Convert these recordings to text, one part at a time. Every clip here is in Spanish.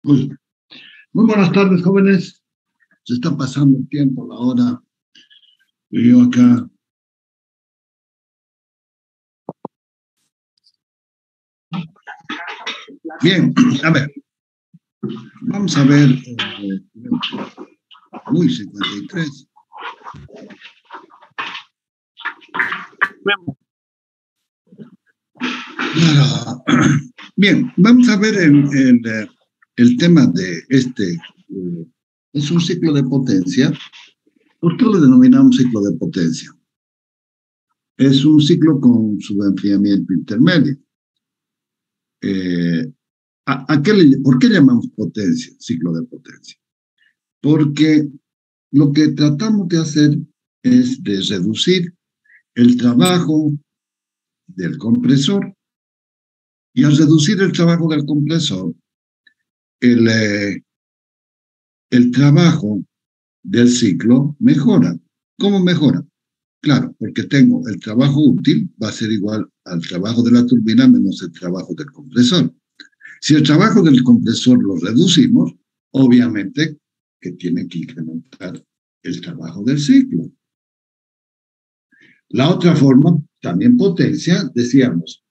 Muy, muy buenas tardes, jóvenes. Se está pasando el tiempo, la hora. Y yo acá. Bien, a ver. Vamos a ver. Uy, 53. Claro. Bien, vamos a ver el tema de este. Es un ciclo de potencia. ¿Por qué lo denominamos ciclo de potencia? Es un ciclo con su enfriamiento intermedio. ¿Por qué llamamos potencia, ciclo de potencia? Porque lo que tratamos de hacer es de reducir el trabajo del compresor, y al reducir el trabajo del compresor, el trabajo del ciclo mejora. ¿Cómo mejora? Claro, porque tengo el trabajo útil, va a ser igual al trabajo de la turbina menos el trabajo del compresor. Si el trabajo del compresor lo reducimos, obviamente que tiene que incrementar el trabajo del ciclo. La otra forma, también potencia, decíamos,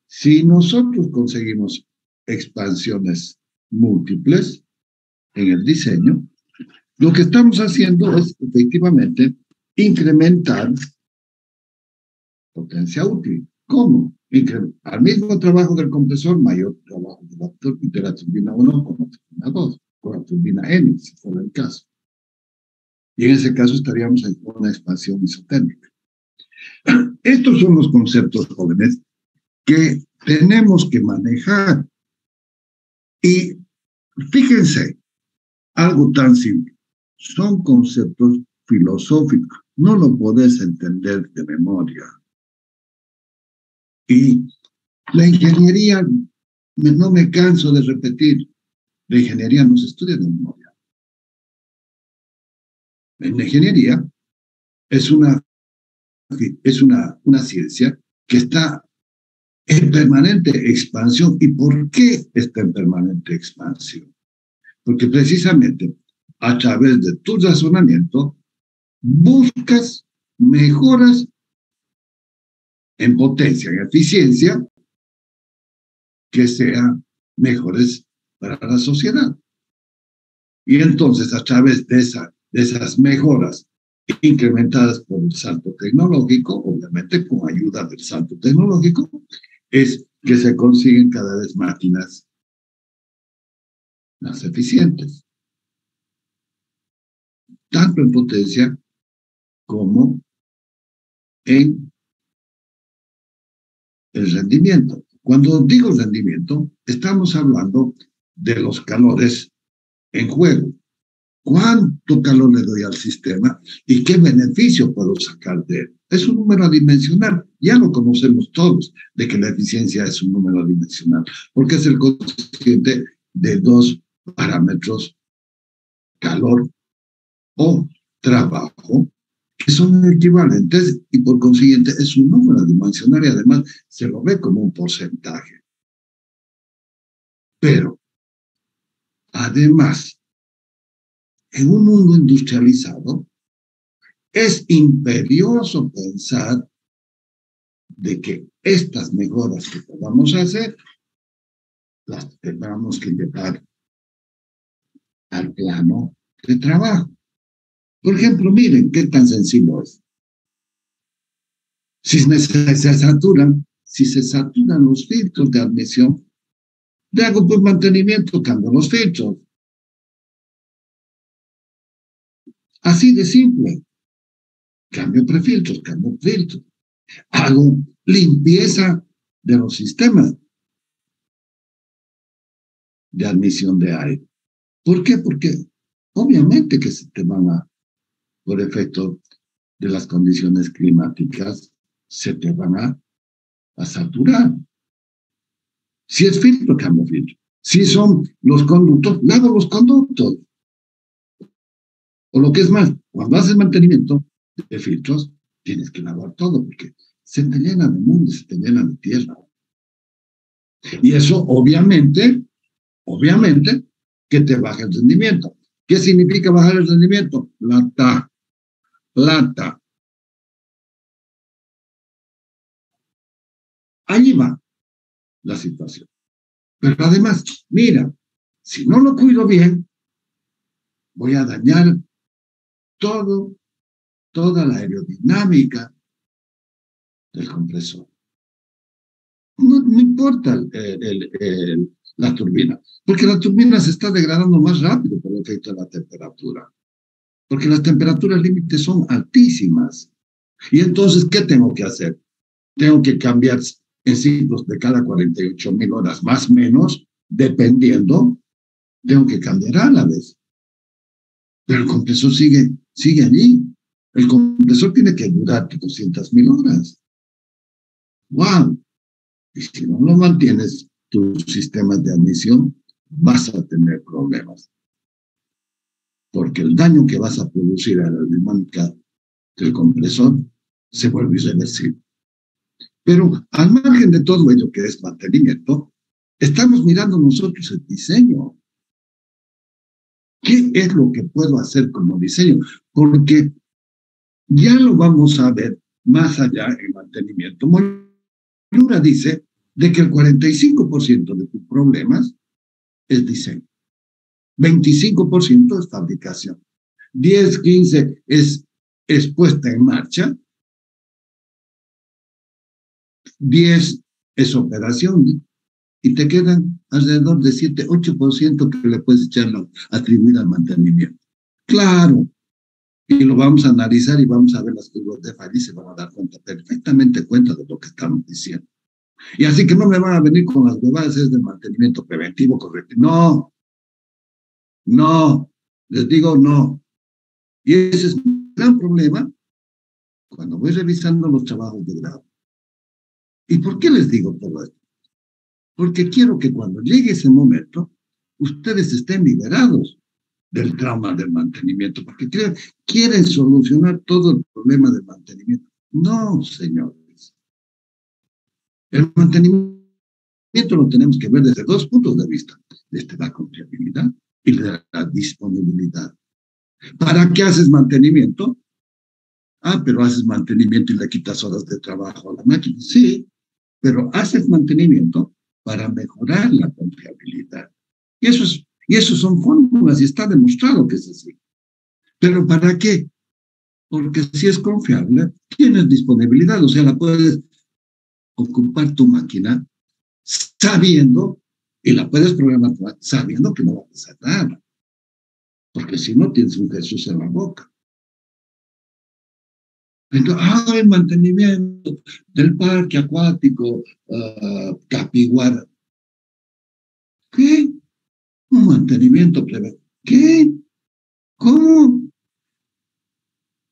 si nosotros conseguimos expansiones múltiples en el diseño, lo que estamos haciendo es efectivamente incrementar potencia útil. ¿Cómo? Al mismo trabajo del compresor, mayor trabajo de la turbina 1 con la turbina 2, con la turbina N, si fuera el caso. Y en ese caso estaríamos en una expansión isotérmica. Estos son los conceptos, jóvenes, que tenemos que manejar. Y fíjense, algo tan simple. Son conceptos filosóficos. No lo podés entender de memoria. Y la ingeniería, no me canso de repetir, la ingeniería no se estudia de memoria. La ingeniería es una ciencia que está en permanente expansión. ¿Y por qué está en permanente expansión? Porque precisamente a través de tu razonamiento buscas mejoras en potencia, en eficiencia, que sean mejores para la sociedad. Y entonces, a través de esas mejoras incrementadas por el salto tecnológico, obviamente con ayuda del salto tecnológico, es que se consiguen cada vez máquinas más eficientes, tanto en potencia como en el rendimiento. Cuando digo rendimiento, estamos hablando de los calores en juego. ¿Cuánto calor le doy al sistema y qué beneficio puedo sacar de él? Es un número adimensional. Ya lo conocemos todos, de que la eficiencia es un número adimensional, porque es el cociente de dos parámetros, calor o trabajo, que son equivalentes, y por consiguiente es un número adimensional y además se lo ve como un porcentaje. Pero, además, en un mundo industrializado, es imperioso pensar de que estas mejoras que podamos hacer las tengamos que llevar al plano de trabajo. Por ejemplo, miren qué tan sencillo es. Si se saturan los filtros de admisión, le hago por mantenimiento, cambio los filtros. Así de simple. Cambio prefiltros, cambio filtros. Hago limpieza de los sistemas de admisión de aire. ¿Por qué? Porque obviamente que se te van a, por efecto de las condiciones climáticas, se te van a saturar. Si es filtro, cambio filtro. Si son los conductos, lavo los conductos. O lo que es más, cuando haces mantenimiento de filtros, tienes que lavar todo, porque se te llena de mundo, se te llena de tierra. Y eso, obviamente, Obviamente que te baja el rendimiento. ¿Qué significa bajar el rendimiento? Plata. Ahí va la situación. Pero además, mira, si no lo cuido bien, voy a dañar todo, toda la aerodinámica del compresor. No importa la turbina, porque la turbina se está degradando más rápido por el efecto de la temperatura, porque las temperaturas límites son altísimas. Y entonces, ¿qué tengo que hacer? Tengo que cambiar en ciclos de cada 48.000 horas, más o menos, dependiendo, tengo que cambiar a la vez. Pero el compresor sigue allí. El compresor tiene que durar 200.000 horas. ¡Wow! Y si no lo mantienes tus sistemas de admisión, vas a tener problemas. Porque el daño que vas a producir a la dinámica del compresor se vuelve irreversible. Pero al margen de todo ello que es mantenimiento, estamos mirando nosotros el diseño. ¿Qué es lo que puedo hacer como diseño? Porque ya lo vamos a ver más allá en mantenimiento. Molura dice de que el 45% de tus problemas es diseño, 25% es fabricación, 10-15% es puesta en marcha, 10% es operación, y te quedan alrededor de 7-8% que le puedes atribuir al mantenimiento. Claro, y lo vamos a analizar y vamos a ver las curvas de falla y se van a dar perfectamente cuenta de lo que estamos diciendo. Y así que no me van a venir con las huevadas de mantenimiento preventivo correcto. No, les digo no. Y ese es un gran problema cuando voy revisando los trabajos de grado. ¿Y por qué les digo todo esto? Porque quiero que cuando llegue ese momento, ustedes estén liberados del trauma del mantenimiento, porque quieren solucionar todo el problema del mantenimiento. No, señores. El mantenimiento lo tenemos que ver desde dos puntos de vista, desde la confiabilidad y la disponibilidad. ¿Para qué haces mantenimiento? Pero haces mantenimiento y le quitas horas de trabajo a la máquina. Sí, pero haces mantenimiento para mejorar la confiabilidad. Y eso son fórmulas y está demostrado que es así. ¿Pero para qué? Porque si es confiable, tienes disponibilidad, o sea, la puedes ocupar tu máquina sabiendo, y la puedes programar sabiendo que no va a pasar nada. Porque si no, tienes un Jesús en la boca. Entonces, el mantenimiento del parque acuático Capiguara. ¿Qué? Un mantenimiento preventivo. ¿Qué? ¿Cómo?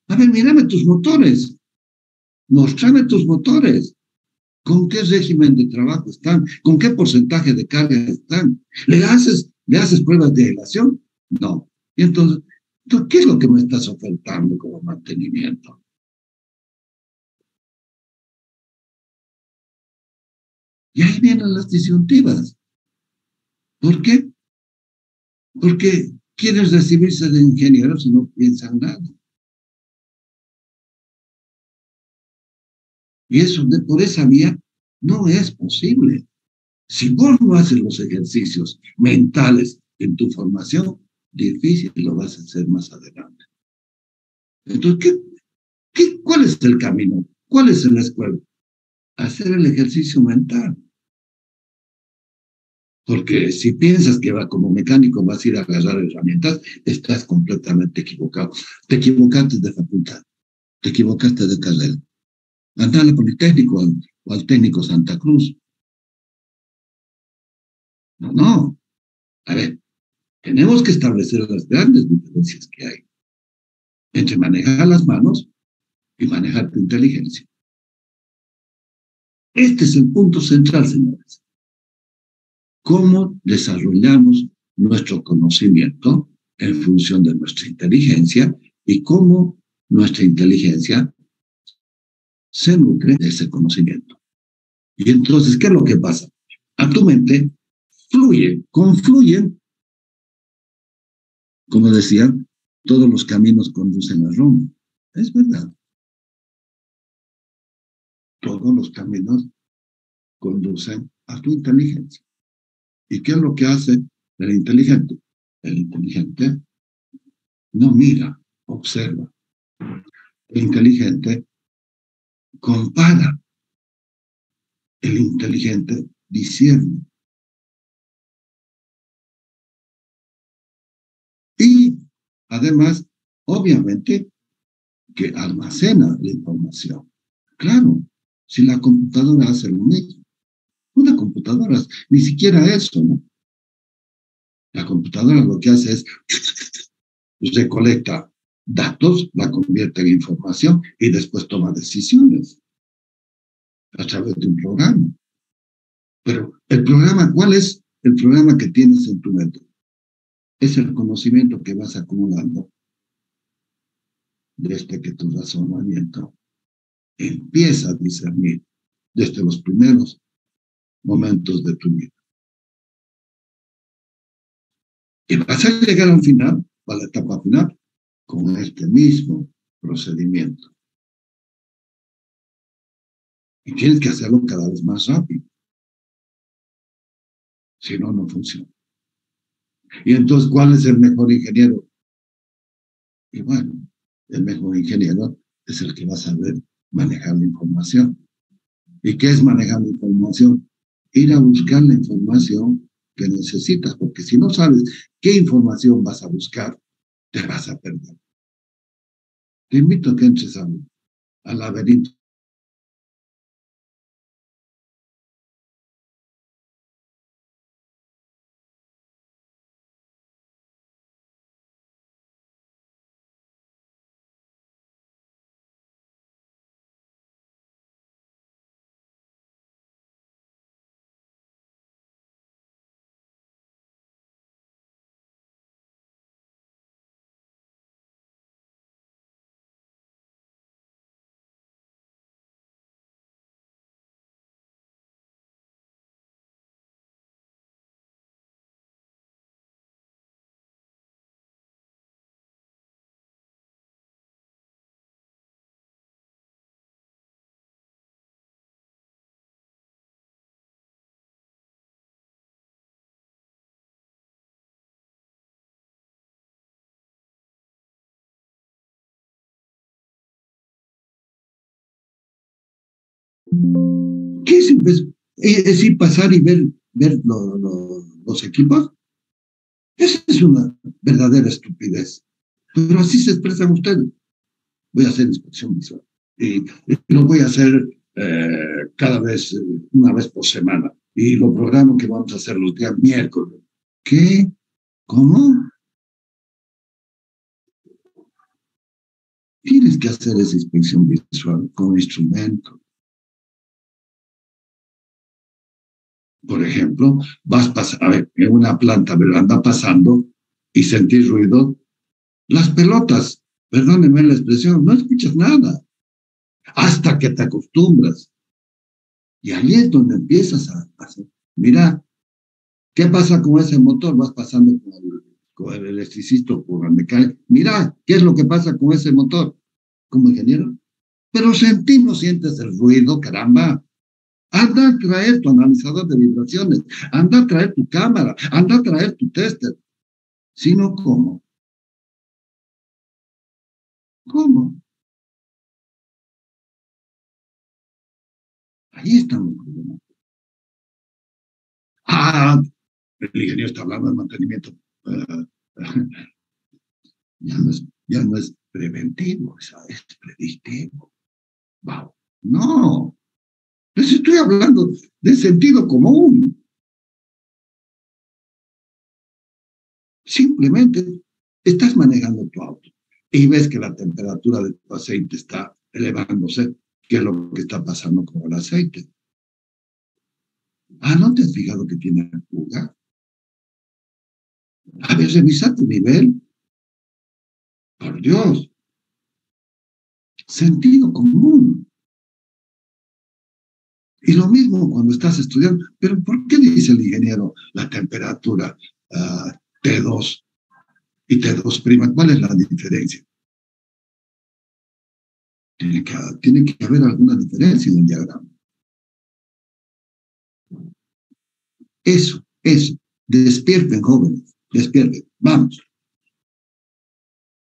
A ver, mírame tus motores. Mostrame tus motores. ¿Con qué régimen de trabajo están? ¿Con qué porcentaje de carga están? ¿Le haces pruebas de aislación? No. Y entonces, ¿qué es lo que me estás ofertando como mantenimiento? Y ahí vienen las disyuntivas. ¿Por qué? Porque quieren recibirse de ingenieros y no piensan nada. Y eso, por esa vía, no es posible. Si vos no haces los ejercicios mentales en tu formación, difícil lo vas a hacer más adelante. Entonces, ¿cuál es el camino? ¿Cuál es la escuela? Hacer el ejercicio mental. Porque si piensas que como mecánico vas a ir a agarrar herramientas, estás completamente equivocado. Te equivocaste de facultad, te equivocaste de carrera. Anda al Politécnico o al Técnico Santa Cruz. No. A ver, tenemos que establecer las grandes diferencias que hay entre manejar las manos y manejar tu inteligencia. Este es el punto central, señores. ¿Cómo desarrollamos nuestro conocimiento en función de nuestra inteligencia y cómo nuestra inteligencia se nutre de ese conocimiento? Y entonces, ¿qué es lo que pasa? A tu mente fluyen, confluyen. Como decían, todos los caminos conducen a Roma. Es verdad. Todos los caminos conducen a tu inteligencia. ¿Y qué es lo que hace el inteligente? El inteligente no mira, observa. El inteligente compara. El inteligente discierne. Y además, obviamente, que almacena la información. Claro, si la computadora hace lo mismo. Una computadora, ni siquiera eso, ¿no? La computadora lo que hace es recolecta datos, la convierte en información y después toma decisiones a través de un programa. Pero el programa, ¿cuál es el programa que tienes en tu mente? Es el conocimiento que vas acumulando desde que tu razonamiento empieza a discernir desde los primeros momentos de tu vida. Y vas a llegar a un final, a la etapa final, con este mismo procedimiento. Y tienes que hacerlo cada vez más rápido. Si no, no funciona. Y entonces, ¿cuál es el mejor ingeniero? Y bueno, el mejor ingeniero es el que va a saber manejar la información. ¿Y qué es manejar la información? Ir a buscar la información que necesitas, porque si no sabes qué información vas a buscar, te vas a perder. Te invito a que entres al laberinto. ¿Qué es decir, pasar y ver los equipos? Esa es una verdadera estupidez. Pero así se expresan ustedes. Voy a hacer inspección visual. Y lo voy a hacer cada vez, una vez por semana. Y lo programo que vamos a hacer los días miércoles. ¿Qué? ¿Cómo? Tienes que hacer esa inspección visual con instrumentos. Por ejemplo, a ver, en una planta, ¿verdad? Anda pasando y sentís ruido. Las pelotas, perdónenme la expresión, no escuchas nada hasta que te acostumbras. Y ahí es donde empiezas a hacer. Mira, ¿qué pasa con ese motor? Vas pasando con el electricista o con el mecánico. Mira, ¿qué es lo que pasa con ese motor? Como ingeniero. Pero sentimos, sientes el ruido, caramba. Anda a traer tu analizador de vibraciones, anda a traer tu cámara, anda a traer tu tester. Si no, ¿cómo? ¿Cómo? Ahí están los problemas. Ah, el ingeniero está hablando de mantenimiento. Uh, ya no es preventivo, es predictivo. Wow. No, les estoy hablando de sentido común. Simplemente estás manejando tu auto y ves que la temperatura de tu aceite está elevándose. ¿Qué es lo que está pasando con el aceite? Ah, ¿no te has fijado que tiene fuga? A ver, revisa tu nivel. Por Dios. Sentido común. Y lo mismo cuando estás estudiando. Pero ¿por qué dice el ingeniero la temperatura T2 y T2'? ¿Cuál es la diferencia? Tiene que haber alguna diferencia en el diagrama. Eso. Despierten, jóvenes, despierten. Vamos.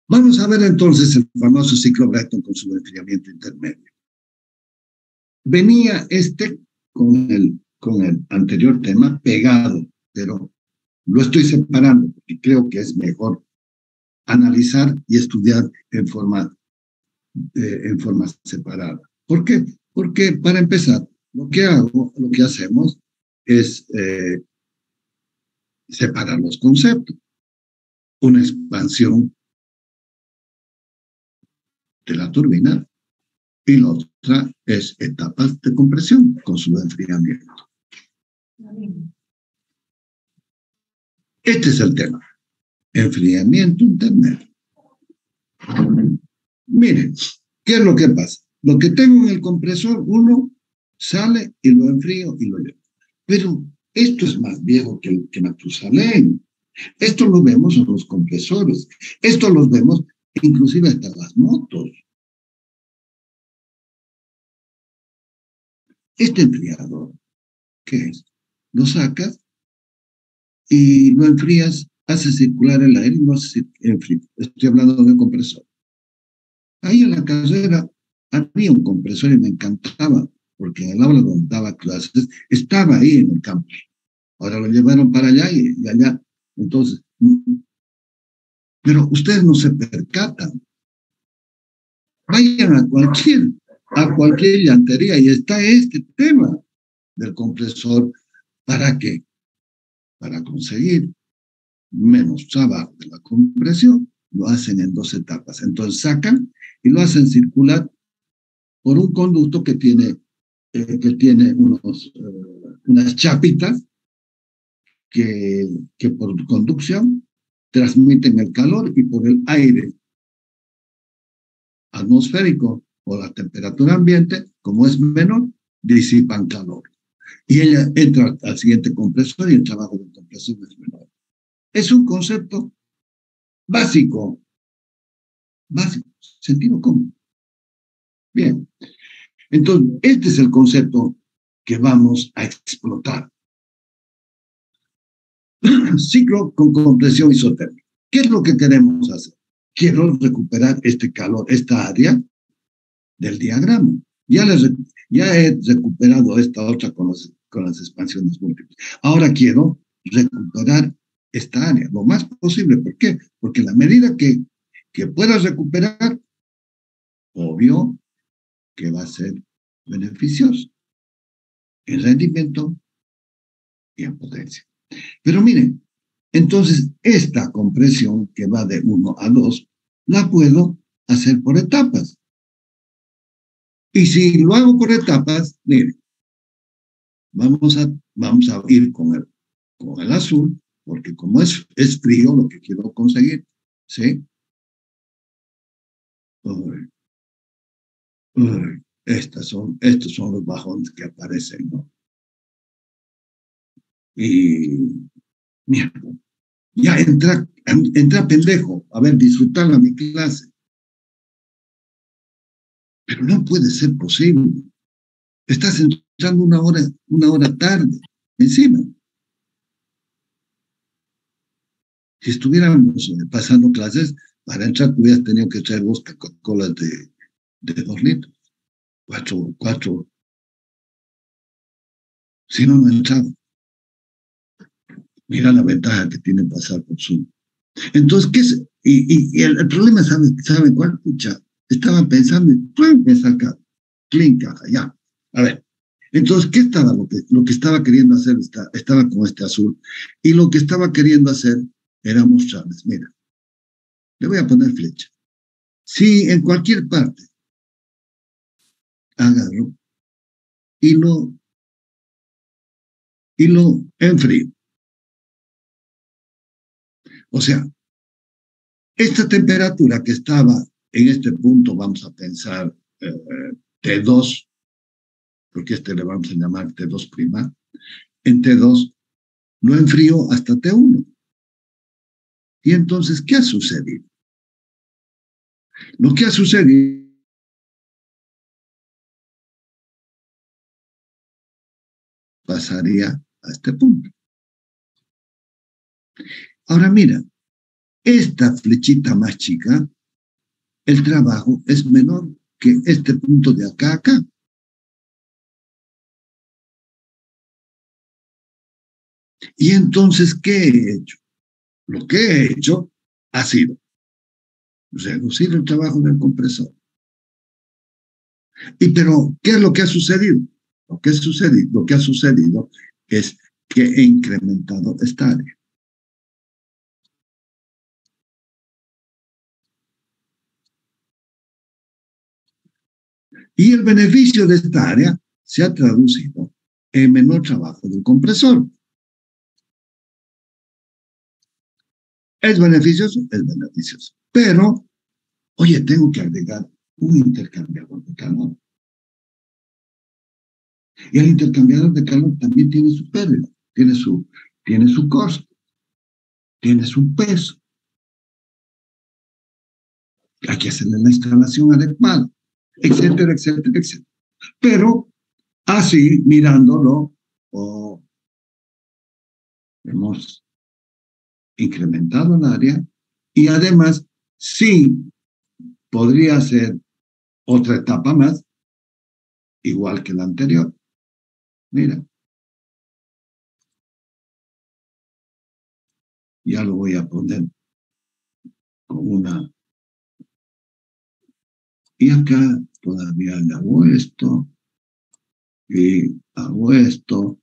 Vamos a ver entonces el famoso ciclo Brayton con su enfriamiento intermedio. Venía con el anterior tema pegado, pero lo estoy separando porque creo que es mejor analizar y estudiar en forma separada. ¿Por qué? Porque para empezar, lo que hacemos es separar los conceptos. Una expansión de la turbina y la otra es etapas de compresión con su enfriamiento. Este es el tema. Enfriamiento intermedio. Miren, ¿qué es lo que pasa? Lo que tengo en el compresor, uno sale y lo enfrío y lo llevo. Pero esto es más viejo que Matusalén. Esto lo vemos en los compresores. Esto lo vemos inclusive hasta las motos. Este enfriador, ¿qué es? Lo sacas y lo enfrías, hace circular el aire y no hace enfriar. Estoy hablando de un compresor. Ahí en la carrera había un compresor y me encantaba, porque en el aula donde daba clases estaba ahí en el campo. Ahora lo llevaron para allá y allá. Entonces, pero ustedes no se percatan. Vayan a cualquier llantería y está este tema del compresor. ¿Para qué? Para conseguir menos trabajo de la compresión, lo hacen en 2 etapas. Entonces sacan y lo hacen circular por un conducto que tiene unas chapitas que por conducción transmiten el calor y por el aire atmosférico o la temperatura ambiente, como es menor, disipan calor. Y ella entra al siguiente compresor y el trabajo del compresor es menor. Es un concepto básico, sentido común. Bien, entonces este es el concepto que vamos a explotar. Ciclo con compresión isotérmica. ¿Qué es lo que queremos hacer? Quiero recuperar este calor, esta área del diagrama. Ya he recuperado esta otra con las expansiones múltiples. Ahora quiero recuperar esta área lo más posible. ¿Por qué? Porque la medida que puedas recuperar, obvio que va a ser beneficioso en rendimiento y en potencia. Pero miren, entonces esta compresión que va de 1 a 2 la puedo hacer por etapas. Y si lo hago por etapas, miren, vamos a ir con el azul, porque como es frío lo que quiero conseguir, ¿sí? Estos son los bajones que aparecen, ¿no? Y mira, ya entra pendejo, a ver, disfrutarla mi clase. Pero no puede ser posible. Estás entrando una hora tarde, encima. Si estuviéramos pasando clases, para entrar hubieras tenido que traer 2 Coca-Colas de 2 litros. 4. Si no, no entraba. Mira la ventaja que tiene pasar por Zoom. Entonces, ¿qué es? Y el problema, ¿saben cuál? Pucha, estaba pensando y ¡pum! Me saca, clean caja, ya. A ver, entonces, ¿qué estaba? Lo que estaba queriendo hacer estaba con este azul. Y lo que estaba queriendo hacer era mostrarles, mira, le voy a poner flecha. Si en cualquier parte agarro y lo enfrío. O sea, esta temperatura que estaba en este punto, vamos a pensar T2, porque este le vamos a llamar T2', en T2 lo enfrío hasta T1. Y entonces, ¿qué ha sucedido? Lo que ha sucedido pasaría a este punto. Ahora mira, esta flechita más chica, el trabajo es menor que este punto de acá a acá. Y entonces, ¿qué he hecho? Lo que he hecho ha sido reducir el trabajo del compresor. Pero, ¿qué es lo que ha sucedido? Lo que ha sucedido es que he incrementado esta área. Y el beneficio de esta área se ha traducido en menor trabajo del compresor. ¿Es beneficioso? Es beneficioso. Pero, oye, tengo que agregar un intercambiador de calor. Y el intercambiador de calor también tiene su pérdida, tiene su costo, tiene su peso. Hay que hacerle la instalación adecuada, etcétera, etcétera, etcétera. Pero así, mirándolo, hemos incrementado el área y además sí podría ser otra etapa más, igual que la anterior. Mira, ya lo voy a poner con una. Y acá todavía le hago esto, y hago esto,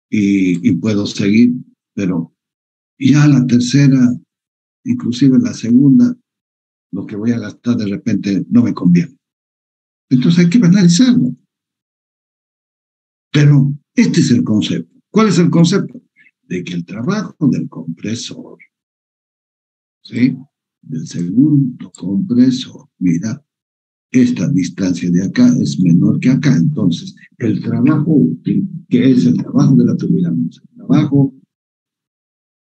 y puedo seguir, pero ya la tercera, inclusive la segunda, lo que voy a gastar de repente no me conviene. Entonces hay que analizarlo. Pero este es el concepto. ¿Cuál es el concepto? De que el trabajo del compresor, ¿sí? Del segundo compresor, mira, esta distancia de acá es menor que acá. Entonces, el trabajo útil, que es el trabajo de la turbina, el trabajo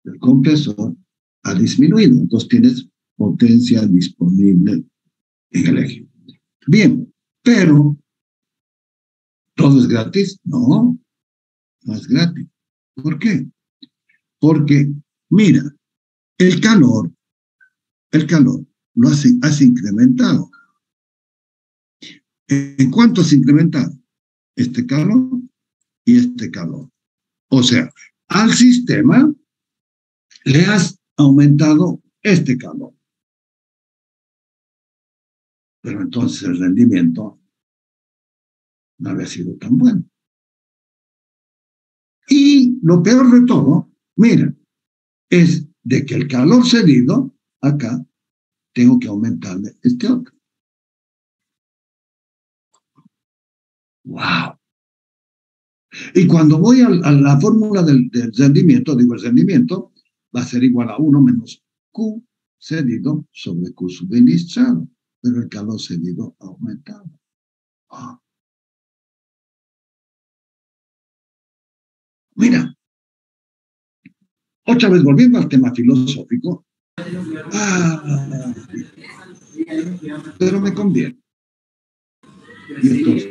del compresor, ha disminuido. Entonces, tienes potencia disponible en el eje. Bien, pero ¿todo es gratis? No, no es gratis. ¿Por qué? Porque, mira, el calor lo has incrementado. ¿En cuánto has incrementado? Este calor y este calor. O sea, al sistema le has aumentado este calor. Pero entonces el rendimiento no había sido tan bueno. Y lo peor de todo, mira, es de que el calor cedido, acá, tengo que aumentarle este otro. ¡Wow! Y cuando voy a la fórmula del rendimiento, digo, el rendimiento va a ser igual a 1 menos Q cedido sobre Q suministrado, pero el calor cedido ha aumentado. Ah. Mira, otra vez volviendo al tema filosófico, pero me conviene. Y entonces,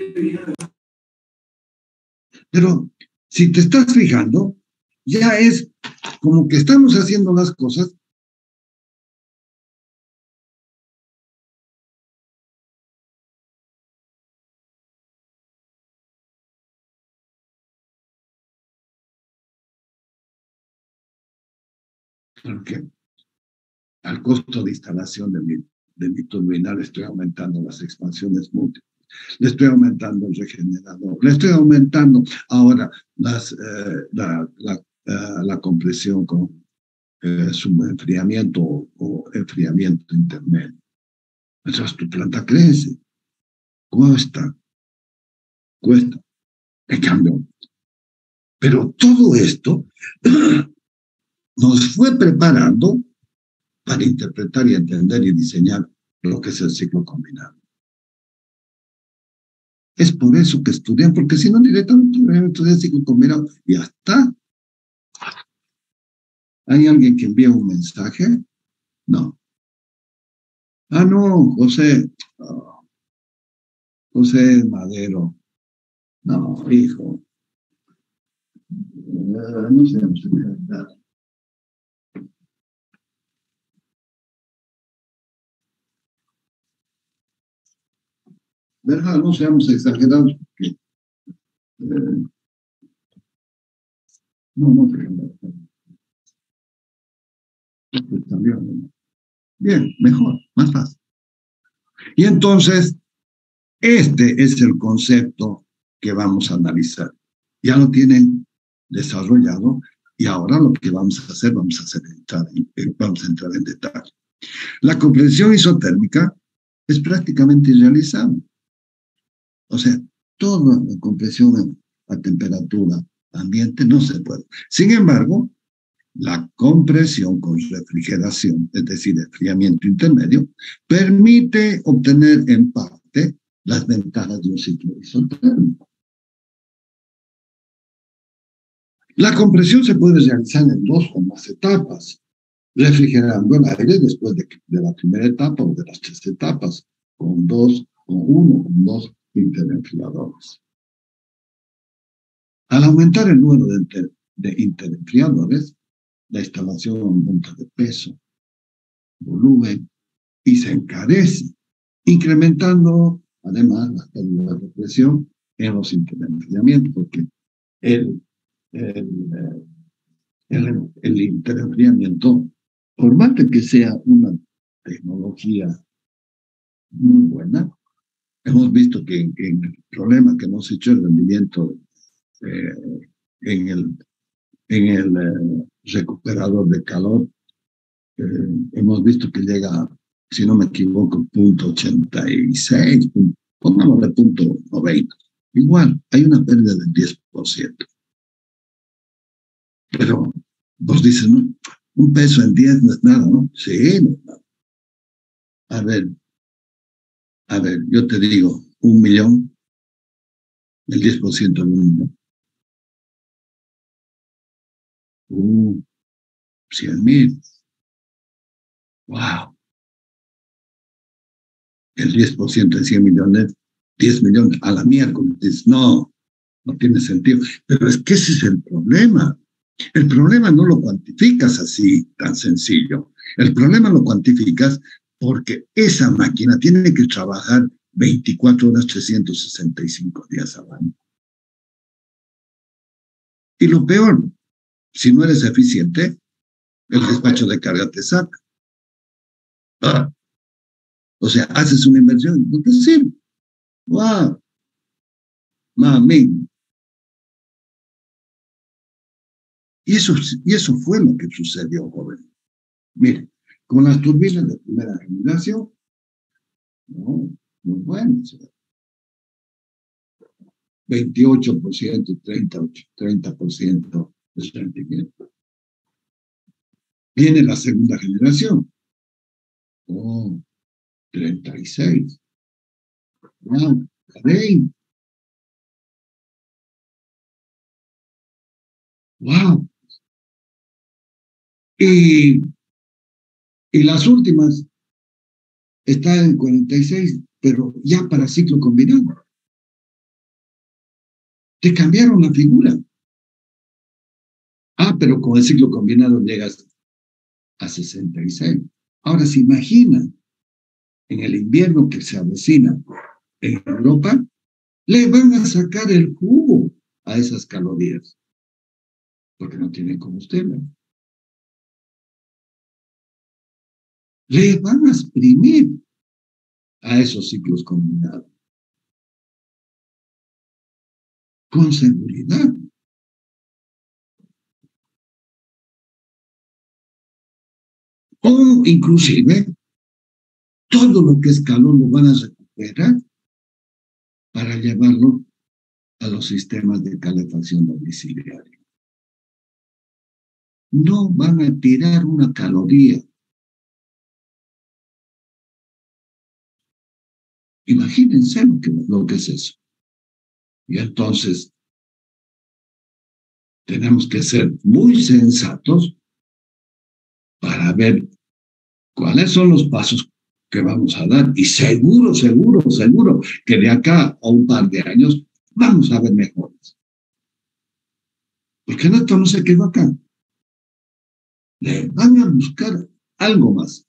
pero si te estás fijando, ya es como que estamos haciendo las cosas porque al costo de instalación de mi turbina le estoy aumentando las expansiones múltiples, le estoy aumentando el regenerador, le estoy aumentando ahora la compresión con subenfriamiento o enfriamiento intermedio. Entonces tu planta crece, cuesta. En cambio, pero todo esto nos fue preparando para interpretar y entender y diseñar lo que es el ciclo combinado. Es por eso que estudian, porque si no directamente estudian ciclo combinado y ya está. ¿Hay alguien que envía un mensaje? No. Ah, no, José. Oh, José Madero. No, hijo. No sé, no sé. ¿Verdad? No seamos exagerados. Porque, no, no, también. Bien, mejor, más fácil. Y entonces, este es el concepto que vamos a analizar. Ya lo tienen desarrollado y ahora lo que vamos a hacer, vamos a entrar en detalle. La compresión isotérmica es prácticamente irrealizable. O sea, toda la compresión a temperatura ambiente no se puede. Sin embargo, la compresión con refrigeración, es decir, enfriamiento intermedio, permite obtener en parte las ventajas de un ciclo isotérmico. La compresión se puede realizar en dos o más etapas, refrigerando el aire después de la primera etapa o de las tres etapas, con dos interenfriadores. Al aumentar el número de interenfriadores, la instalación aumenta de peso, volumen y se encarece, incrementando además la pérdida de presión en los interenfriamientos, porque el, el, el interenfriamiento, por más de que sea una tecnología muy buena, hemos visto que en el problema que hemos hecho el rendimiento eh, en el recuperador de calor, hemos visto que llega, si no me equivoco, punto 86, pongámosle punto 90. Igual, hay una pérdida del 10%. Pero vos dices, ¿no? Un peso en 10 no es nada, ¿no? Sí, no es nada. A ver, yo te digo, 1 millón, el 10% de 1 millón. 100,000. Wow. El 10% de 100 millones, 10 millones a la miércoles. Dices, no, no tiene sentido. Pero es que ese es el problema. El problema no lo cuantificas así tan sencillo. El problema lo cuantificas porque esa máquina tiene que trabajar 24 horas, 365 días al año. Y lo peor, si no eres eficiente, el despacho de carga te saca. Ah, o sea, haces una inversión, no te sirve. ¡Wow! Mami. Y eso fue lo que sucedió, joven. Mire, con las turbinas de primera generación, no, muy buenas. 28%, 30% de rendimiento. Viene la segunda generación. Oh, 36. Wow, 40. Wow. Y, y las últimas están en 46, pero ya para ciclo combinado. Te cambiaron la figura. Ah, pero con el ciclo combinado llegas a 66. Ahora se imagina en el invierno que se avecina en Europa, le van a sacar el jugo a esas calorías, porque no tienen combustible. Le van a exprimir a esos ciclos combinados con seguridad. O inclusive todo lo que es calor lo van a recuperar para llevarlo a los sistemas de calefacción domiciliaria. No van a tirar una caloría. Imagínense lo que es eso. Y entonces tenemos que ser muy sensatos para ver cuáles son los pasos que vamos a dar. Y seguro, seguro, seguro que de acá a un par de años vamos a ver mejores. Porque esto no se quedó acá. Le van a buscar algo más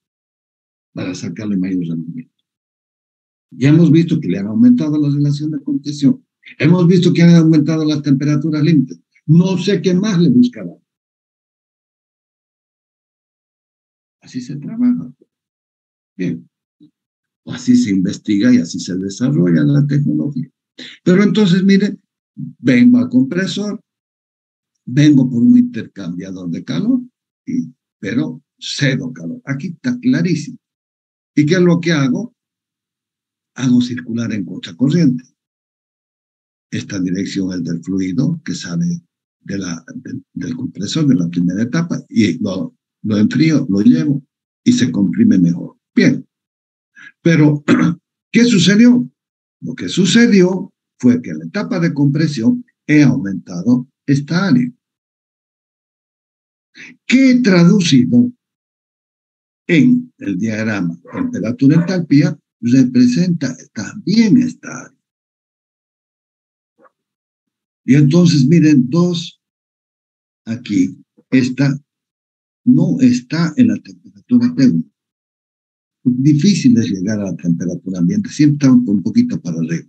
para sacarle mayor rendimiento. Ya hemos visto que le han aumentado la relación de compresión. Hemos visto que han aumentado las temperaturas límites. No sé qué más le buscará. Así se trabaja. Bien. Así se investiga y así se desarrolla la tecnología. Pero entonces, mire, vengo al compresor, vengo por un intercambiador de calor, pero cedo calor. Aquí está clarísimo. ¿Y qué es lo que hago? Hago circular en contracorriente. Esta dirección es del fluido que sale del compresor de la primera etapa y lo enfrío, lo llevo y se comprime mejor. Bien, pero ¿qué sucedió? Lo que sucedió fue que en la etapa de compresión he aumentado esta área, que he traducido en el diagrama temperatura-entalpía, representa también esta área. Y entonces miren, aquí, esta no está en la temperatura T1. Difícil es llegar a la temperatura ambiente, siempre está un poquito para arriba.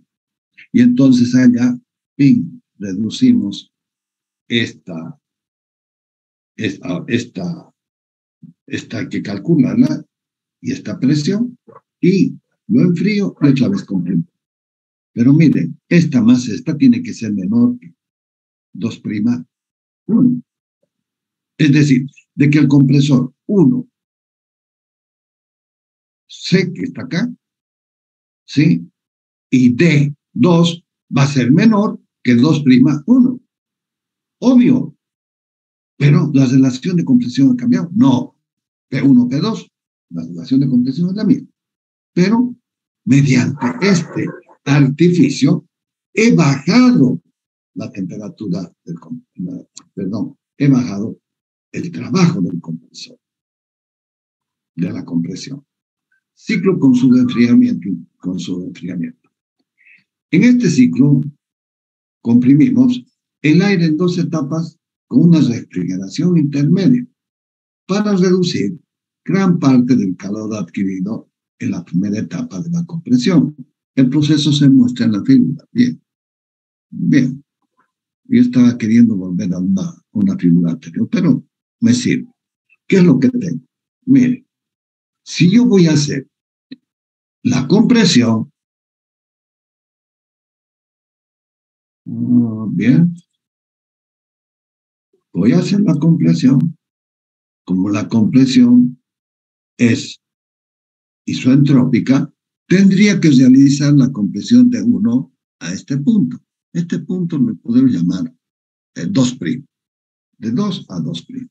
Y entonces allá, ping, reducimos esta hay que calcularla, y esta presión, y lo enfrío y otra vez comprimo. Pero miren, esta tiene que ser menor que 2'1. Es decir, de que el compresor 1 sé que está acá, ¿sí? Y D2 va a ser menor que 2'1. Obvio. Pero la relación de compresión ha cambiado. No. P1, P2, la relación de compresión es la misma. Pero mediante este artificio he bajado la temperatura he bajado el trabajo del compresor, de la compresión. Ciclo con su enfriamiento y con su enfriamiento. En este ciclo comprimimos el aire en 2 etapas con una refrigeración intermedia para reducir gran parte del calor adquirido en la primera etapa de la compresión. El proceso se muestra en la figura. Bien. Bien. Yo estaba queriendo volver a una figura anterior, pero me sirve. ¿Qué es lo que tengo? Mire, si yo voy a hacer la compresión, bien, voy a hacer la compresión. Como la compresión es isoentrópica, tendría que realizar la compresión de 1 a este punto. Este punto lo podemos llamar 2', de 2 a 2'.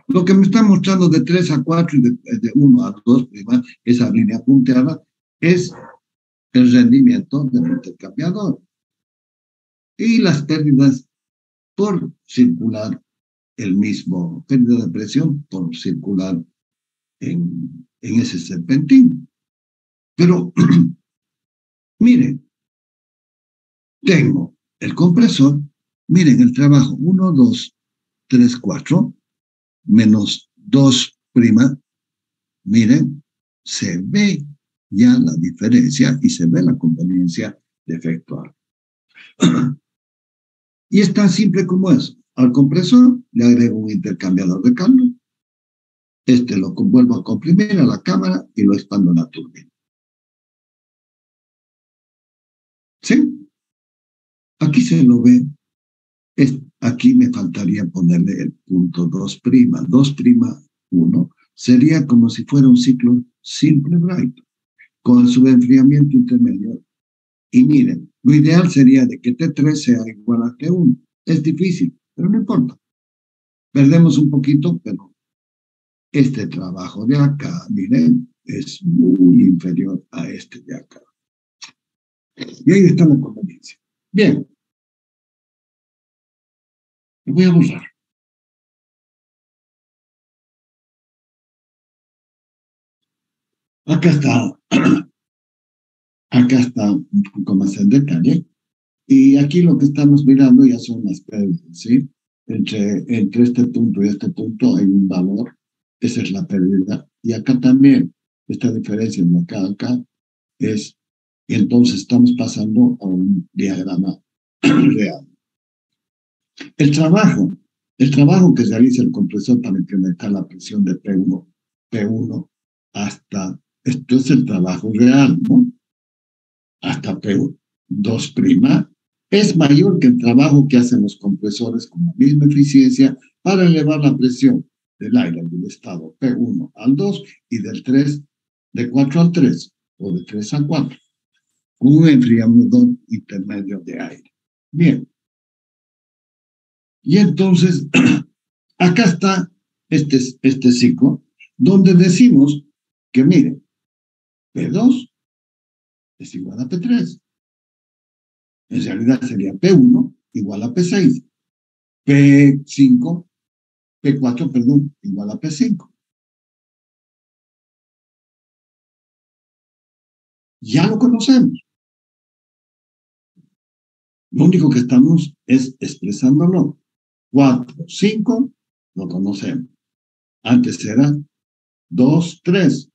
Lo que me está mostrando de 3 a 4 y de 1 a 2', esa línea punteada, es el rendimiento del intercambiador. Y las pérdidas por circular pérdida de presión por circular en ese serpentín. Pero, miren, tengo el compresor, miren el trabajo 1, 2, 3, 4, menos 2', miren, se ve ya la diferencia y se ve la conveniencia de efectuar. Y es tan simple como eso. Al compresor le agrego un intercambiador de calor, lo vuelvo a comprimir a la cámara y lo expando en la turbina. ¿Sí? Aquí se lo ve. Aquí me faltaría ponerle el punto 2'. 2'1 sería como si fuera un ciclo simple Bright, con su enfriamiento intermedio. Y miren, lo ideal sería de que T3 sea igual a T1. Es difícil, pero no importa. Perdemos un poquito, pero este trabajo de acá, miren, es muy inferior a este de acá. Y ahí está la conveniencia. Bien, Lo voy a borrar. Acá está, acá está un poco más en detalle. Y aquí lo que estamos mirando ya son las pérdidas, ¿sí? Entre este punto y este punto hay un valor, esa es la pérdida. Y acá también, esta diferencia de acá a acá es, y entonces estamos pasando a un diagrama real. El trabajo que realiza el compresor para incrementar la presión de P1 hasta, esto es el trabajo real, ¿no? Hasta P2', es mayor que el trabajo que hacen los compresores con la misma eficiencia para elevar la presión del aire del estado P1 al 2 y de 4 al 3 o de 3 a 4, con un enfriamiento intermedio de aire. Bien, y entonces acá está este ciclo donde decimos que, miren, P2 es igual a P3. En realidad sería P1 igual a P6, P5, P4, perdón, igual a P5. Ya lo conocemos. Lo único que estamos es expresándolo. 4, 5, lo conocemos. Antes era 2, 3.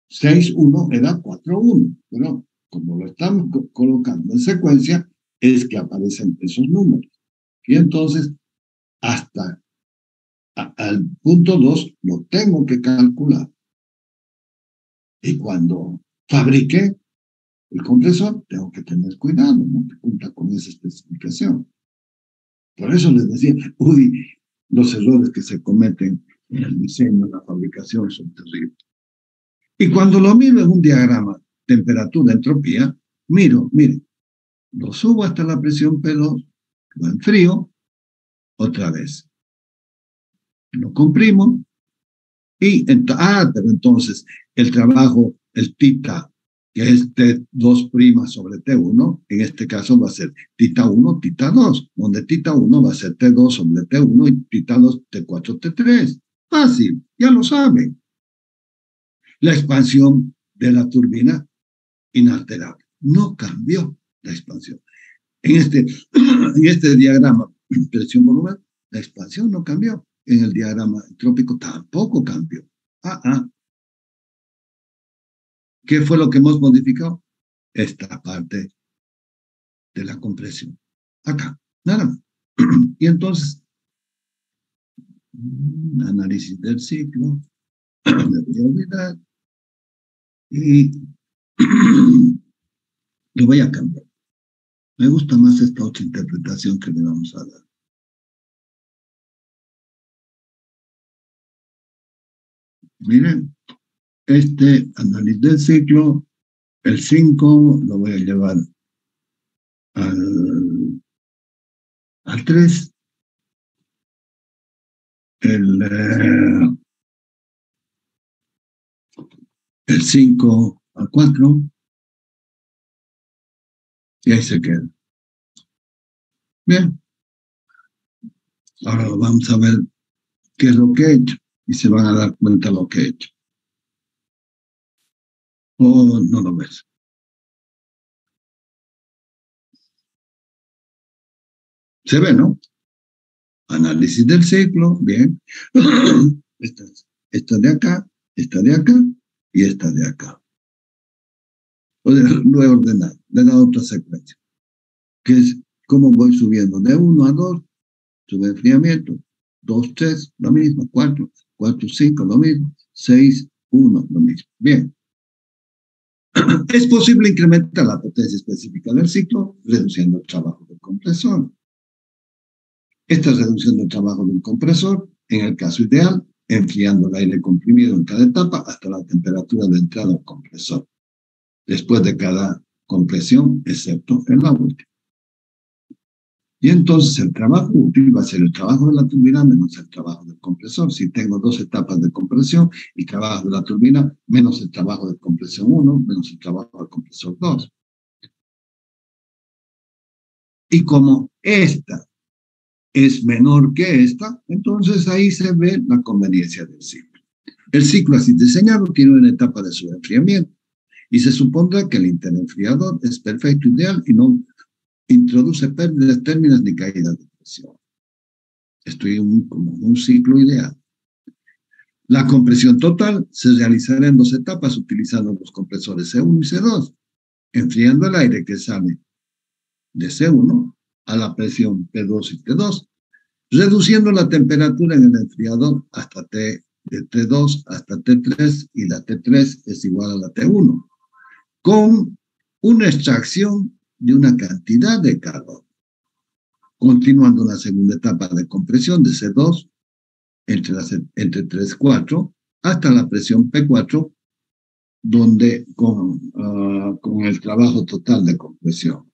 6, 1 era 4, 1. Pero como lo estamos colocando en secuencia, es que aparecen esos números. Y entonces, hasta al punto 2 lo tengo que calcular. Y cuando fabrique el compresor, tengo que tener cuidado, no que cumpla con esa especificación. Por eso les decía, los errores que se cometen en el diseño, en la fabricación son terribles. Y cuando lo miro en un diagrama, temperatura, entropía, miren, lo subo hasta la presión P2, lo enfrío, otra vez. Lo comprimo, pero entonces el trabajo, el tita, que es T2' sobre T1, en este caso va a ser tita 1, tita 2, donde tita 1 va a ser T2 sobre T1 y tita 2, T4, T3. Fácil, ya lo saben. La expansión de la turbina inalterable. No cambió la expansión. En este diagrama, presión-volumen, la expansión no cambió. En el diagrama entrópico tampoco cambió. ¿Qué fue lo que hemos modificado? Esta parte de la compresión. Acá, nada más. Y entonces, análisis del ciclo, me voy a olvidar y lo voy a cambiar. Me gusta más esta otra interpretación que le vamos a dar. Miren, este análisis del ciclo, el 5 lo voy a llevar al 3, el 5 al 4, y ahí se queda. Bien, ahora vamos a ver qué es lo que he hecho y se van a dar cuenta de lo que he hecho. ¿O no lo ves? Se ve, ¿no? Análisis del ciclo, bien. Esta de acá, esta de acá y esta de acá. Lo he ordenado, le he dado otra secuencia, que es cómo voy subiendo de 1 a 2, sube enfriamiento, 2, 3, lo mismo, 4, 4, 5, lo mismo, 6, 1, lo mismo. Bien. Es posible incrementar la potencia específica del ciclo reduciendo el trabajo del compresor. Esta reducción del trabajo del compresor, en el caso ideal, enfriando el aire comprimido en cada etapa hasta la temperatura de entrada al compresor, después de cada compresión, excepto en la última. Y entonces el trabajo útil va a ser el trabajo de la turbina menos el trabajo del compresor. Si tengo 2 etapas de compresión y trabajo de la turbina menos el trabajo de compresión 1, menos el trabajo del compresor 2. Y como esta es menor que esta, entonces ahí se ve la conveniencia del ciclo. El ciclo así diseñado tiene una etapa de subenfriamiento y se supondrá que el interenfriador es perfecto ideal y no introduce pérdidas térmicas ni caídas de presión. Estoy como un ciclo ideal. La compresión total se realizará en dos etapas utilizando los compresores C1 y C2, enfriando el aire que sale de C1 a la presión P2 y T2, reduciendo la temperatura en el enfriador hasta T, de T2 hasta T3, y la T3 es igual a la T1, con una extracción de una cantidad de calor. Continuando la segunda etapa de compresión de C2 entre 3 y 4 hasta la presión P4, donde con el trabajo total de compresión.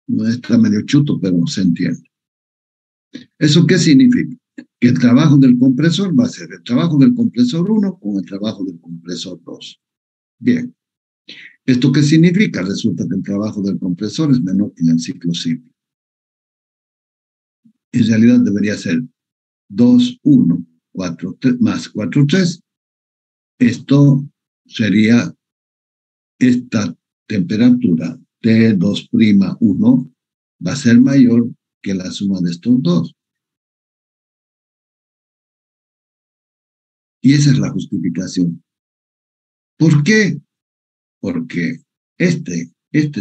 No está medio chuto, pero se entiende. ¿Eso qué significa? Que el trabajo del compresor va a ser el trabajo del compresor 1 con el trabajo del compresor 2. Bien. ¿Esto qué significa? Resulta que el trabajo del compresor es menor que en el ciclo simple. En realidad debería ser 2, 1, 4, 3, más 4, 3. Esto sería esta temperatura T2'1 va a ser mayor que la suma de estos dos. Y esa es la justificación. ¿Por qué? Porque este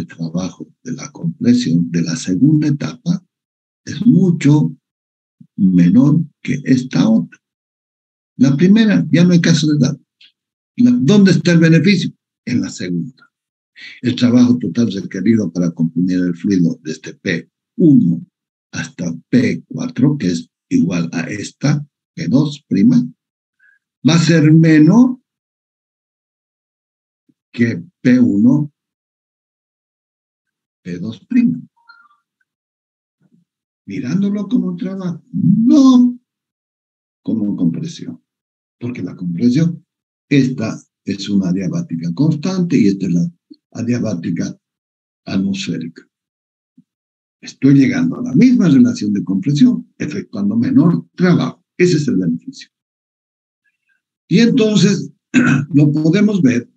trabajo de la compresión de la segunda etapa es mucho menor que esta otra. La primera, ya no hay caso de datos. ¿Dónde está el beneficio? En la segunda. El trabajo total requerido para comprimir el fluido desde P1 hasta P4, que es igual a esta, P2', va a ser menor que P1, P2'. Mirándolo como trabajo, no como compresión. Porque la compresión, esta es una adiabática constante y esta es la adiabática atmosférica. Estoy llegando a la misma relación de compresión, efectuando menor trabajo. Ese es el beneficio. Y entonces lo podemos ver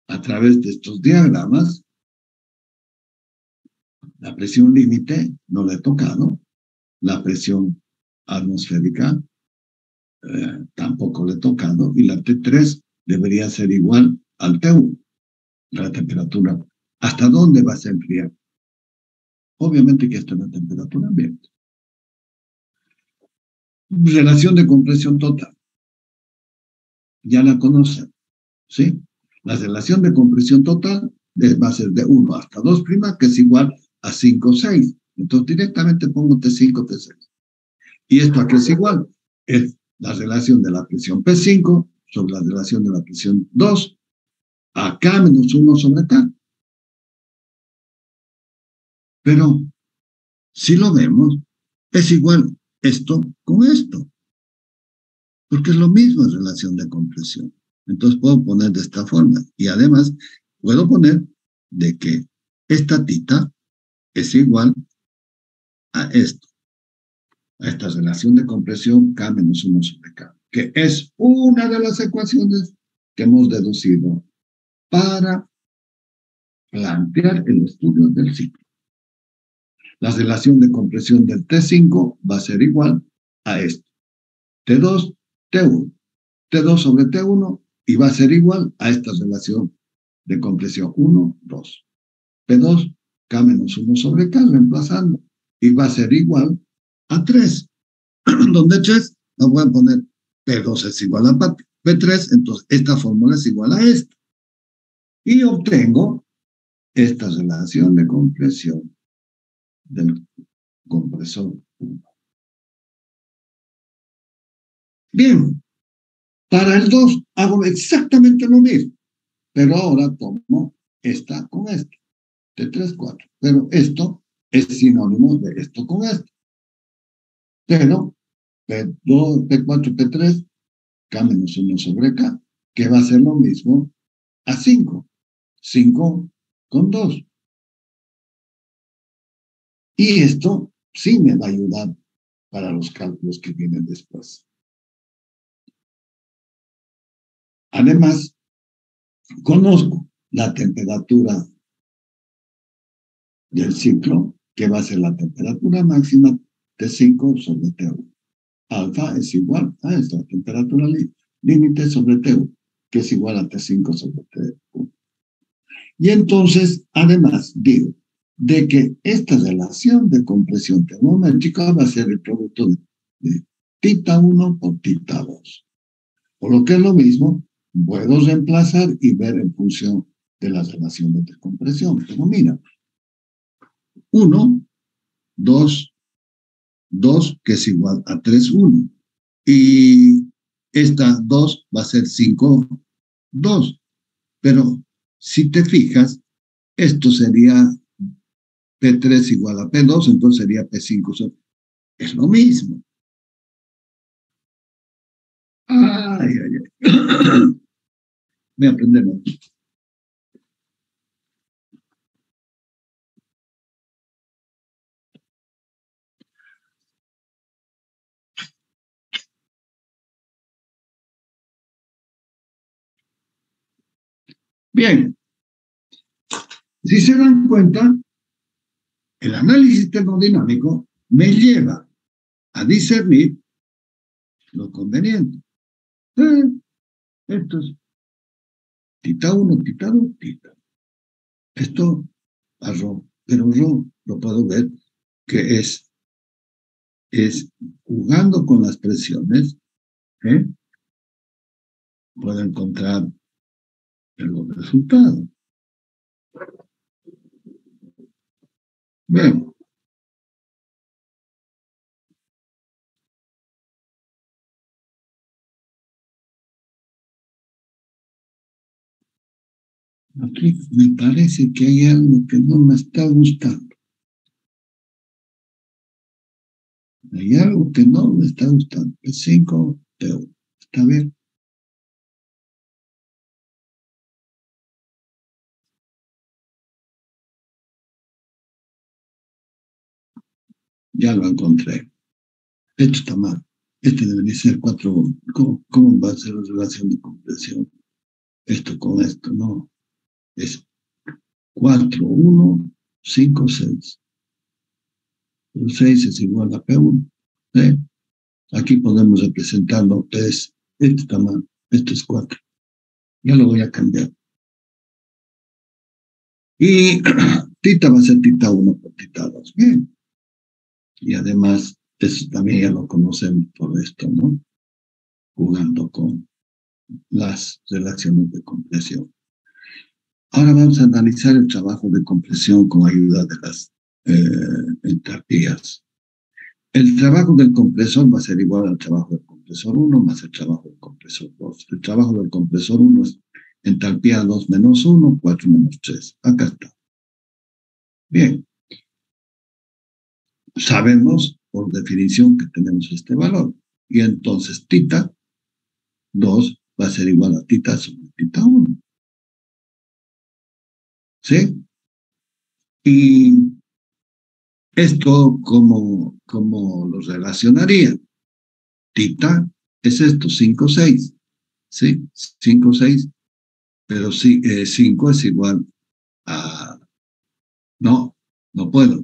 a través de estos diagramas. La presión límite no la he tocado. La presión atmosférica tampoco la he tocado. Y la T3 debería ser igual al T1, la temperatura. ¿Hasta dónde va a enfriar? Obviamente que hasta la temperatura ambiente. Relación de compresión total. Ya la conocen, ¿sí? La relación de compresión total va a ser de 1 hasta 2', que es igual a 5, 6. Entonces directamente pongo T5, T6. ¿Y esto a qué es igual? Es la relación de la presión P5 sobre la relación de la presión 2 a K menos 1 sobre K. Pero si lo vemos, es igual esto con esto, porque es lo mismo en relación de compresión. Entonces puedo poner de esta forma. Y además puedo poner de que esta tita es igual a esto, a esta relación de compresión K menos 1 sobre K, que es una de las ecuaciones que hemos deducido para plantear el estudio del ciclo. La relación de compresión del T5 va a ser igual a esto. T2, T1. T2 sobre T1 y va a ser igual a esta relación de compresión 1, 2. P2, K menos 1 sobre K, reemplazando. Y va a ser igual a 3. Donde 3, nos voy a poner P2 es igual a P3, entonces esta fórmula es igual a esta. Y obtengo esta relación de compresión del compresor 1. Bien, para el 2 hago exactamente lo mismo, pero ahora tomo esta con esta, T3, 4. Pero esto es sinónimo de esto con esto. Pero P2, P4, P3, K menos 1 sobre K, que va a ser lo mismo a 5. 5 con 2. Y esto sí me va a ayudar para los cálculos que vienen después. Además, conozco la temperatura del ciclo, que va a ser la temperatura máxima T5 sobre T1. Alfa es igual a esta temperatura límite sobre T1, que es igual a T5 sobre T1. Y entonces, además, digo, de que esta relación de compresión termométrica va a ser el producto de tita 1 por tita 2. Por lo que es lo mismo, puedo reemplazar y ver en función de las relaciones de compresión. Pero mira, 1, 2, 2, que es igual a 3, 1. Y esta 2 va a ser 5, 2. Pero si te fijas, esto sería P3 igual a P2, entonces sería P5. Es lo mismo. Ay, ay, ay. Voy a aprender. Bien, si se dan cuenta, el análisis termodinámico me lleva a discernir lo conveniente. Esto es tita 1, tita 2, tita. Esto a Rho, pero Rho lo puedo ver que es jugando con las presiones, ¿eh? Puedo encontrar los resultados. Bien. Aquí me parece que hay algo que no me está gustando. Hay algo que no me está gustando. P5, P1. ¿Está bien? Ya lo encontré. Esto está mal. Este debería ser 4. ¿Cómo va a ser la relación de compresión? Esto con esto, no. Es 4, 1, 5, 6. El 6 es igual a P1. ¿Eh? Aquí podemos representarlo. Esto está mal. Esto es 4. Ya lo voy a cambiar. Y tita va a ser tita 1 por tita 2. Bien. Y además, eso también ya lo conocemos por esto, ¿no? Jugando con las relaciones de compresión. Ahora vamos a analizar el trabajo de compresión con ayuda de las entalpías. El trabajo del compresor va a ser igual al trabajo del compresor 1 más el trabajo del compresor 2. El trabajo del compresor 1 es entalpía 2 menos 1, 4 menos 3. Acá está. Bien. Sabemos por definición que tenemos este valor. Y entonces tita 2 va a ser igual a tita sobre tita 1. ¿Sí? Y esto, ¿cómo lo relacionaría? Tita es esto, 5, 6. ¿Sí? 5, 6. Pero sí, 5 es igual a... No, no puedo.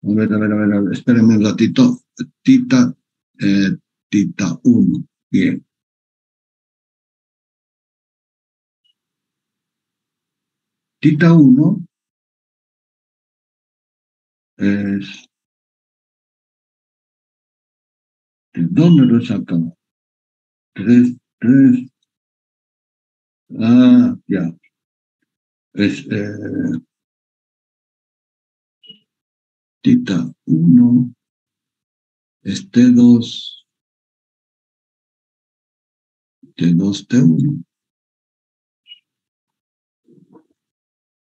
A ver, espérenme un ratito. Tita, tita 1. Bien. Tita 1 es... ¿Dónde lo he sacado? 3, 3. Ah, ya. Es tita 1 es T2, T2, T1.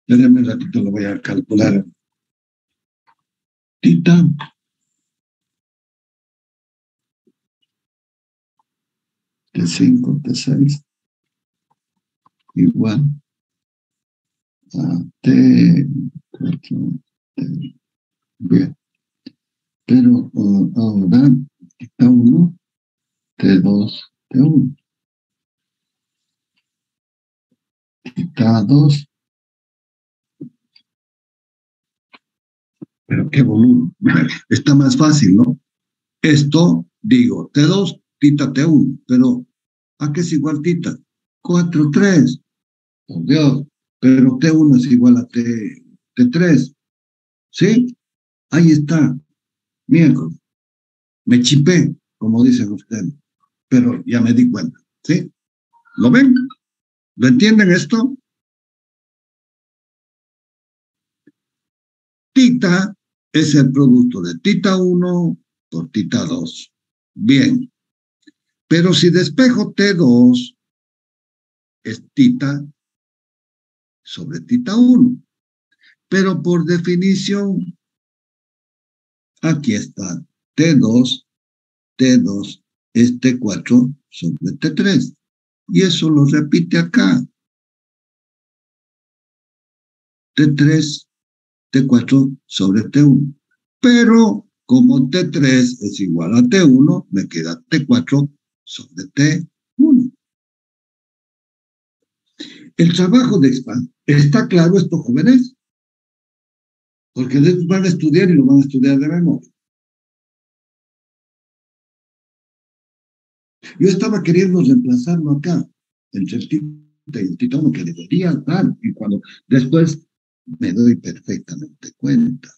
Espérenme un ratito, lo voy a calcular. Tita T5, T6 igual a T4, T. Bien. Pero ahora T1, T2, T1. T2. Pero qué volumen. Está más fácil, ¿no? Esto, digo, T2, tita T1. Pero, ¿a qué es igual tita? 4, 3. Por Dios. Pero T1 es igual a T3. ¿Sí? Ahí está. Miércoles. Me chipé, como dicen ustedes. Pero ya me di cuenta. ¿Sí? ¿Lo ven? ¿Lo entienden esto? Tita es el producto de tita 1 por tita 2. Bien. Pero si despejo T2 es tita sobre tita 1. Pero por definición, aquí está T2, T2 es T4 sobre T3. Y eso lo repite acá. T3, T4 sobre T1. Pero como T3 es igual a T1, me queda T4 sobre T1. El trabajo de expansión. ¿Está claro esto, jóvenes? Porque van a estudiar y lo van a estudiar de memoria. Yo estaba queriendo reemplazarlo acá, entre el tita y el tita 1, que debería dar, y cuando después me doy perfectamente cuenta.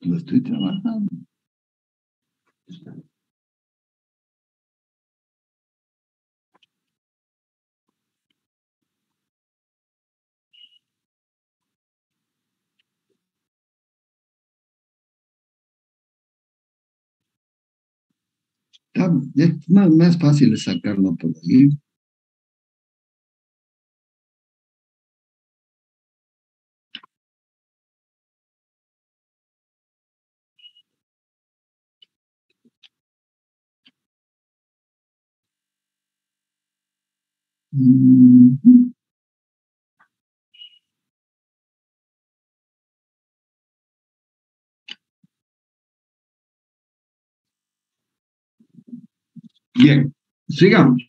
Lo estoy trabajando. Es más fácil sacarlo por ahí. Bien, sigamos.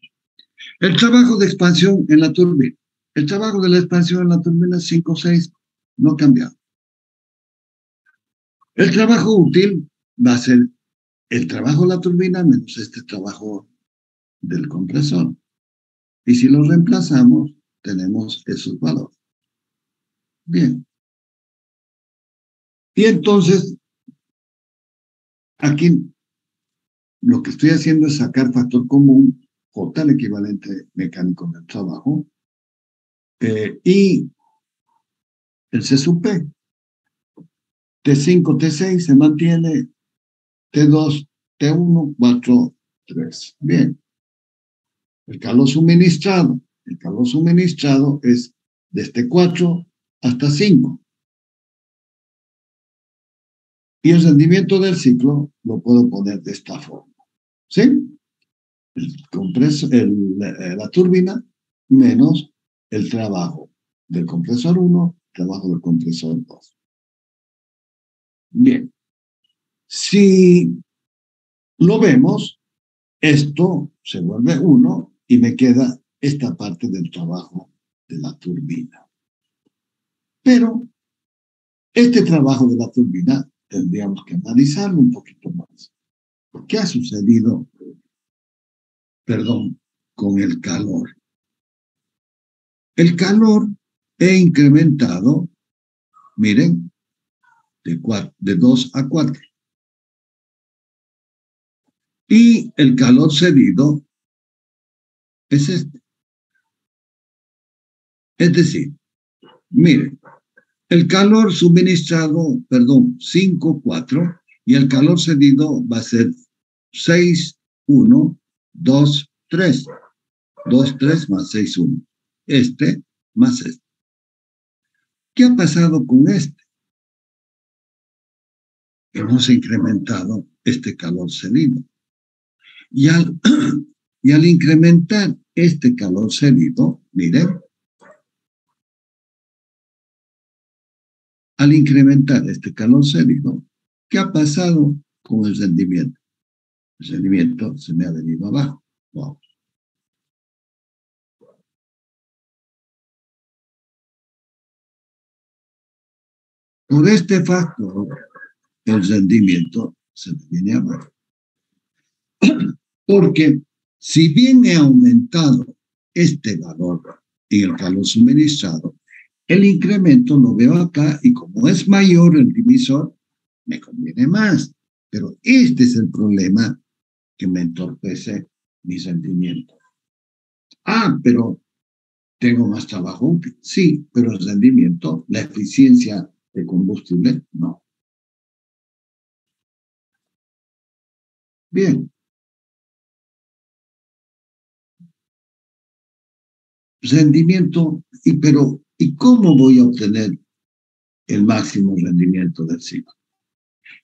El trabajo de expansión en la turbina. El trabajo de la expansión en la turbina es 5,6, no ha cambiado. El trabajo útil va a ser el trabajo de la turbina menos este trabajo del compresor. Y si lo reemplazamos, tenemos esos valores. Bien. Y entonces, aquí lo que estoy haciendo es sacar factor común, J, el equivalente mecánico del trabajo, y el C sub P. T5, T6 se mantiene, T2, T1, 4, 3. Bien. El calor suministrado. El calor suministrado es desde 4 hasta 5. Y el rendimiento del ciclo lo puedo poner de esta forma. ¿Sí? La turbina menos el trabajo del compresor 1, trabajo del compresor 2. Bien. Si lo vemos, esto se vuelve 1 y me queda esta parte del trabajo de la turbina. Pero este trabajo de la turbina tendríamos que analizarlo un poquito más. ¿Qué ha sucedido, perdón, con el calor? El calor he incrementado, miren, de 2 a 4. Y el calor cedido es este. Es decir, miren, el calor suministrado, perdón, 5, 4, y el calor cedido va a ser 6, 1, 2, 3. 2, 3 más 6, 1. Este más este. ¿Qué ha pasado con este? hemos incrementado este calor cedido. Y al, y al incrementar este calor cedido, miren, al incrementar este calor cedido, ¿qué ha pasado con el rendimiento? El rendimiento se me ha venido abajo. Wow. Por este factor, el rendimiento se me viene abajo. Porque si bien he aumentado este valor en el calor suministrado, el incremento lo veo acá y como es mayor el divisor, me conviene más. Pero este es el problema que me entorpece mi rendimiento. Ah, pero tengo más trabajo útil. Sí, pero el rendimiento, la eficiencia de combustible, no. Bien, rendimiento, ¿y cómo voy a obtener el máximo rendimiento del ciclo?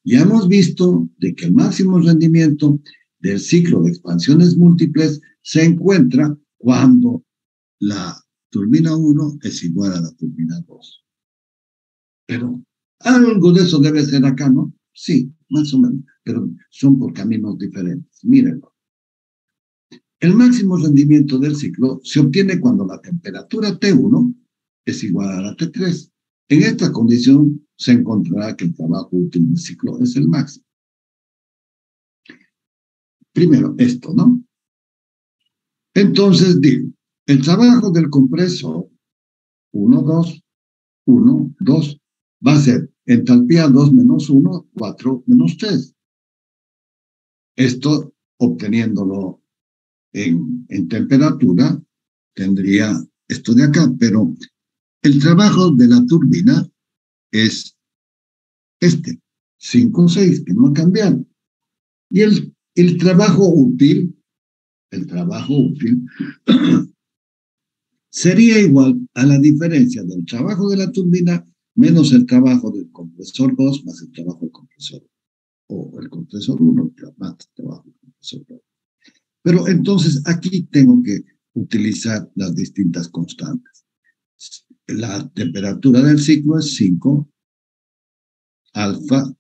Ya hemos visto de que el máximo rendimiento del ciclo de expansiones múltiples se encuentra cuando la turbina 1 es igual a la turbina 2. Pero algo de eso debe ser acá, ¿no? Sí, más o menos, pero son por caminos diferentes. Mírenlo. El máximo rendimiento del ciclo se obtiene cuando la temperatura T1 es igual a la T3. En esta condición se encontrará que el trabajo útil del ciclo es el máximo. Primero, esto, ¿no? Entonces digo, el trabajo del compresor 1, 2, 1, 2, va a ser entalpía 2 menos 1, 4 menos 3. Esto, obteniéndolo en temperatura, tendría esto de acá, pero el trabajo de la turbina es este, 5, 6, que no ha cambiado. Y el trabajo útil sería igual a la diferencia del trabajo de la turbina menos el trabajo del compresor 2 más el trabajo del compresor o el compresor 1 más el trabajo del compresor 2. Pero entonces aquí tengo que utilizar las distintas constantes. La temperatura del ciclo es 5, alfa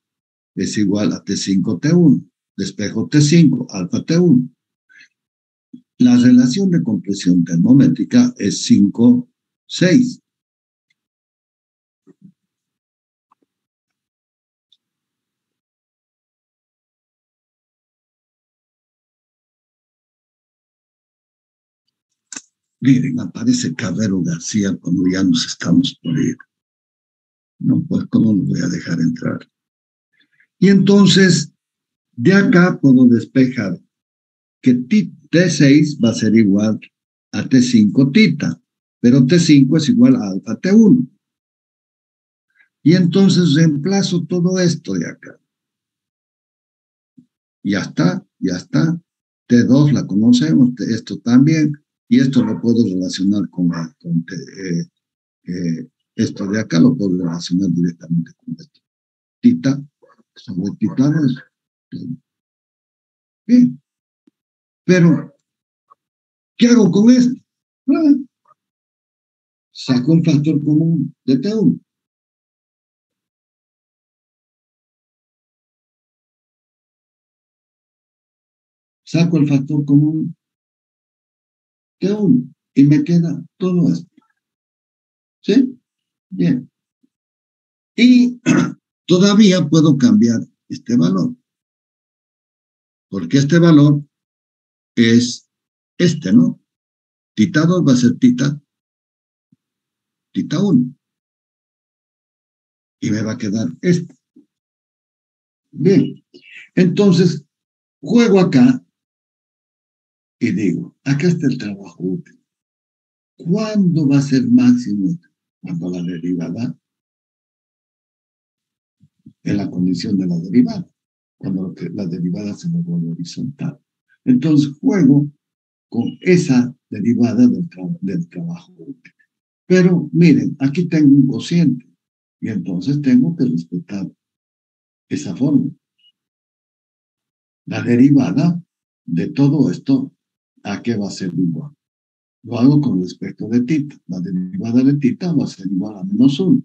es igual a T5T1, despejo T5, alfa T1. La relación de compresión termométrica es 5, 6. Miren, aparece Carrero García cuando ya nos estamos por ir. No, pues, ¿cómo lo voy a dejar entrar? Y entonces, de acá puedo despejar que T6 va a ser igual a T5 tita, pero T5 es igual a alfa T1. Y entonces reemplazo todo esto de acá. Ya está, ya está. T2 la conocemos, esto también, y esto lo puedo relacionar con esto de acá, lo puedo relacionar directamente con esto. Tita, sobre titano es bien. Pero, ¿qué hago con esto? Nada. Saco un factor común de T1. Saco el factor común T1 y me queda todo esto. ¿Sí? Bien. Y todavía puedo cambiar este valor, porque este valor es este, ¿no? Tita 2 va a ser tita 1. Y me va a quedar este. Bien. Entonces, juego acá y digo, acá está el trabajo útil. ¿Cuándo va a ser máximo? Cuando la derivada, en la condición de la derivada, cuando la derivada se me vuelve horizontal. Entonces juego con esa derivada del trabajo útil. Pero miren, aquí tengo un cociente y entonces tengo que respetar esa fórmula. La derivada de todo esto, ¿a qué va a ser igual? Lo hago con respecto de tita. La derivada de tita va a ser igual a -1.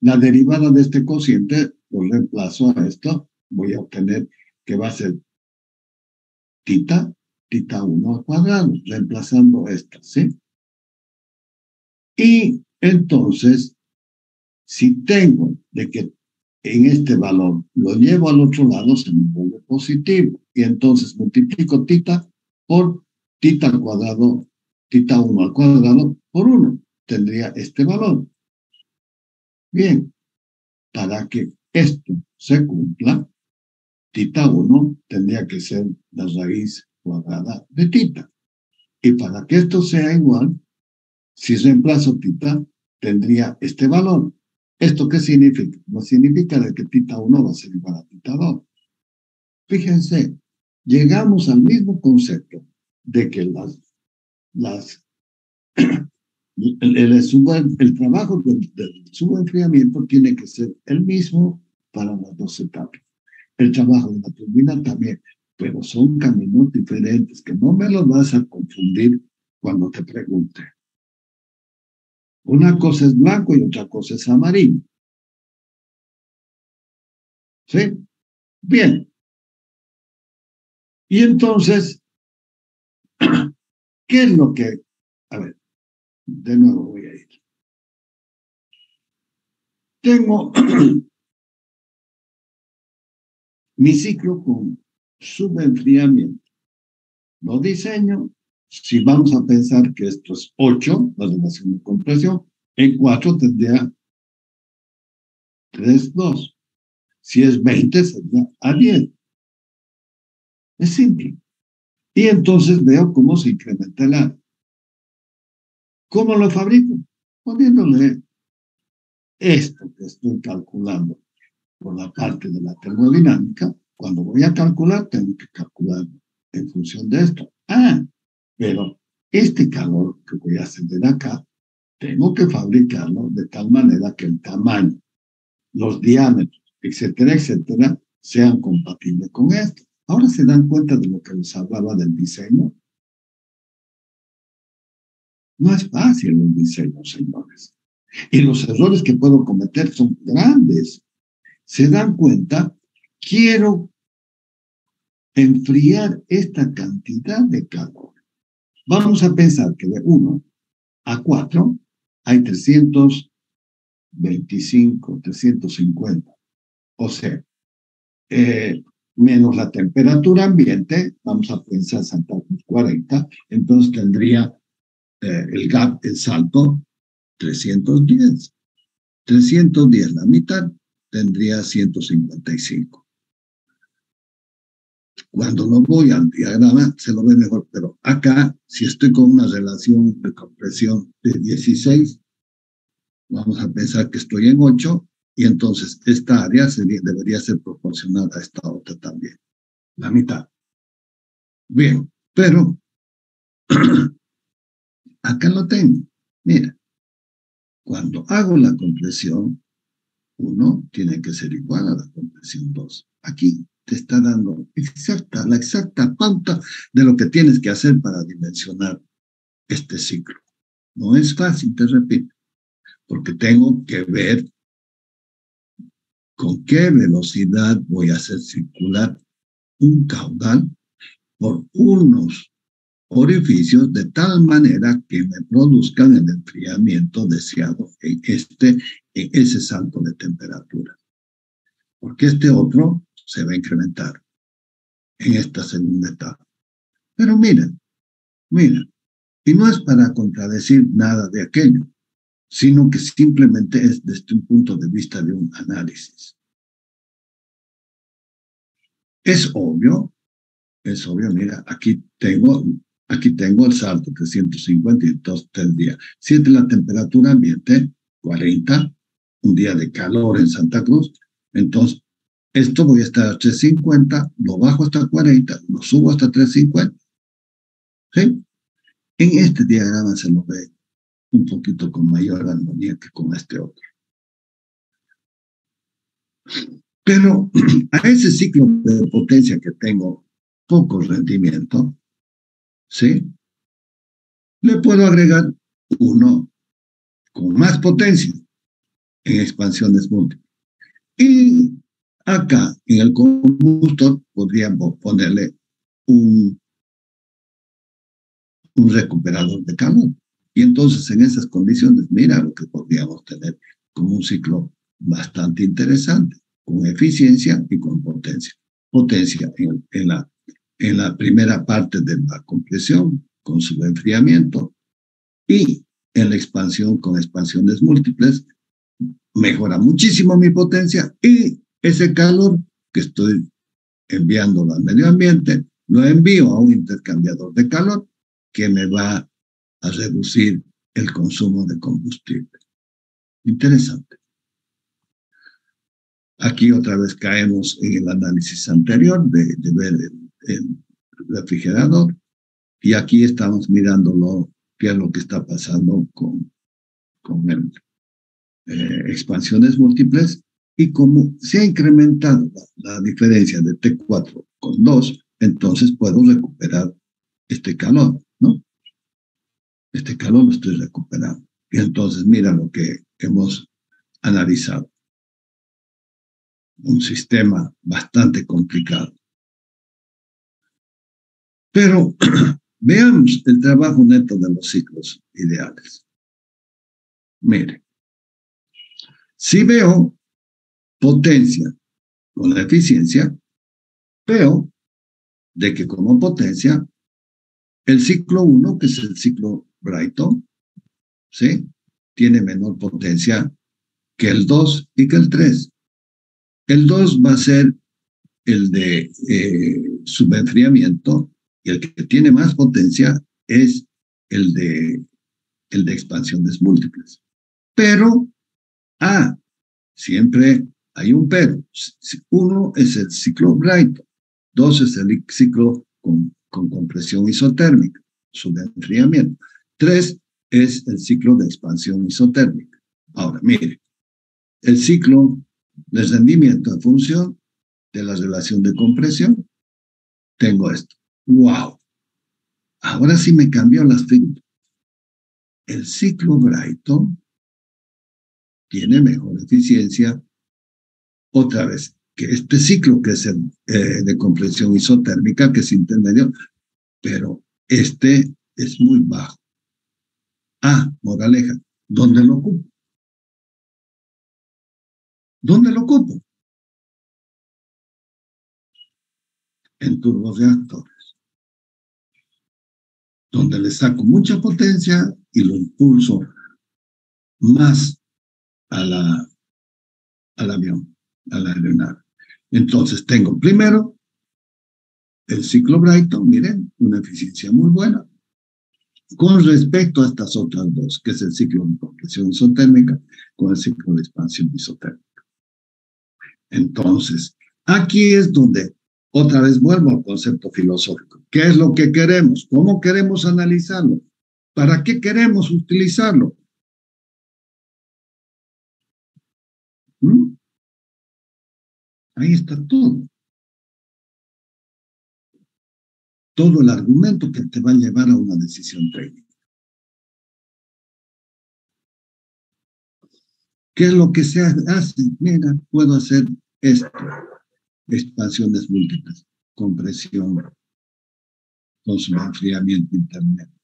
La derivada de este cociente lo reemplazo a esto. Voy a obtener que va a ser tita 1 al cuadrado, reemplazando esta, ¿sí? Y entonces, si tengo de que en este valor lo llevo al otro lado, se me vuelve positivo. Y entonces multiplico tita por tita al cuadrado, tita 1 al cuadrado por 1. Tendría este valor. Bien, para que esto se cumpla, tita 1 tendría que ser la raíz cuadrada de tita. Y para que esto sea igual, si reemplazo tita, tendría este valor. ¿Esto qué significa? No significa de que tita 1 va a ser igual a tita 2. Fíjense, llegamos al mismo concepto de que el trabajo del subenfriamiento tiene que ser el mismo para las dos etapas. El trabajo de la turbina también, pero son caminos diferentes que no me los vas a confundir cuando te pregunte. Una cosa es blanco y otra cosa es amarillo. ¿Sí? Bien. Y entonces, ¿qué es lo que... A ver, de nuevo voy a ir. Tengo mi ciclo con subenfriamiento. Lo diseño. Si vamos a pensar que esto es 8, la relación de compresión, en 4 tendría 3,2. Si es 20, sería a 10. Es simple. Y entonces veo cómo se incrementa el área. ¿Cómo lo fabrico? Poniéndole esto que estoy calculando por la parte de la termodinámica. Cuando voy a calcular, tengo que calcular en función de esto. Pero este calor que voy a hacer de acá, tengo que fabricarlo de tal manera que el tamaño, los diámetros, etcétera, etcétera, sean compatibles con esto. Ahora se dan cuenta de lo que les hablaba del diseño. No es fácil el diseño, señores. Y los errores que puedo cometer son grandes. Se dan cuenta, quiero enfriar esta cantidad de calor. Vamos a pensar que de 1 a 4 hay 325, 350. O sea, menos la temperatura ambiente, vamos a pensar Santa Cruz 40, entonces tendría el gap, el salto, 310. 310, la mitad, tendría 155. Cuando lo voy al diagrama, se lo ve mejor, pero acá, si estoy con una relación de compresión de 16, vamos a pensar que estoy en 8, y entonces esta área debería ser proporcional a esta otra también, la mitad. Bien, pero acá lo tengo. Mira, cuando hago la compresión 1, tiene que ser igual a la compresión 2. Aquí te está dando la exacta pauta de lo que tienes que hacer para dimensionar este ciclo. No es fácil, te repito, porque tengo que ver con qué velocidad voy a hacer circular un caudal por unos orificios de tal manera que me produzcan el enfriamiento deseado en ese salto de temperatura. Porque este otro se va a incrementar en esta segunda etapa. Pero mira, y no es para contradecir nada de aquello, sino que simplemente es desde un punto de vista de un análisis. Es obvio, mira, aquí tengo el salto, 350, y entonces tendría, si es de la temperatura ambiente, 40, un día de calor en Santa Cruz, entonces esto voy a estar a 350, lo bajo hasta 40, lo subo hasta 350. ¿Sí? En este diagrama se lo ve un poquito con mayor armonía que con este otro. Pero a ese ciclo de potencia que tengo poco rendimiento, ¿sí? Le puedo agregar uno con más potencia en expansiones múltiples. Y acá, en el combustor, podríamos ponerle un recuperador de calor. Y entonces, en esas condiciones, mira lo que podríamos tener como un ciclo bastante interesante, con eficiencia y con potencia. Potencia en la primera parte de la compresión, con su enfriamiento, y en la expansión con expansiones múltiples, mejora muchísimo mi potencia y ese calor que estoy enviándolo al medio ambiente, lo envío a un intercambiador de calor que me va a reducir el consumo de combustible. Interesante. Aquí otra vez caemos en el análisis anterior de ver el refrigerador y aquí estamos mirándolo, qué es lo que está pasando con el expansiones múltiples y como se ha incrementado la diferencia de T4 con 2, entonces puedo recuperar este calor, ¿no? Este calor lo estoy recuperando. Y entonces mira lo que hemos analizado. Un sistema bastante complicado. Pero veamos el trabajo neto de los ciclos ideales. Mire, si veo potencia con la eficiencia, veo de que como potencia, el ciclo 1, que es el ciclo Brighton, ¿sí? Tiene menor potencia que el 2 y que el 3. El 2 va a ser el de subenfriamiento y el que tiene más potencia es el de expansiones múltiples. Pero, siempre hay un pero. 1 es el ciclo Brighton, 2 es el ciclo con compresión isotérmica, subenfriamiento. 3 es el ciclo de expansión isotérmica. Ahora, mire, el ciclo de rendimiento en función de la relación de compresión, tengo esto. ¡Wow! Ahora sí me cambió las figuras. El ciclo Brighton tiene mejor eficiencia, otra vez, que este ciclo que es el de compresión isotérmica, que es intermedio, pero este es muy bajo. Moraleja, ¿dónde lo ocupo? ¿Dónde lo ocupo? En turborreactores, donde le saco mucha potencia y lo impulso más al avión, a la aeronave. Entonces tengo primero el ciclo Brighton, miren, una eficiencia muy buena. Con respecto a estas otras dos, que es el ciclo de compresión isotérmica con el ciclo de expansión isotérmica. Entonces, aquí es donde otra vez vuelvo al concepto filosófico. ¿Qué es lo que queremos? ¿Cómo queremos analizarlo? ¿Para qué queremos utilizarlo? Ahí está todo. Todo el argumento que te va a llevar a una decisión técnica. ¿Qué es lo que se hace? Mira, puedo hacer esto. Expansiones múltiples, compresión, con su enfriamiento intermedio.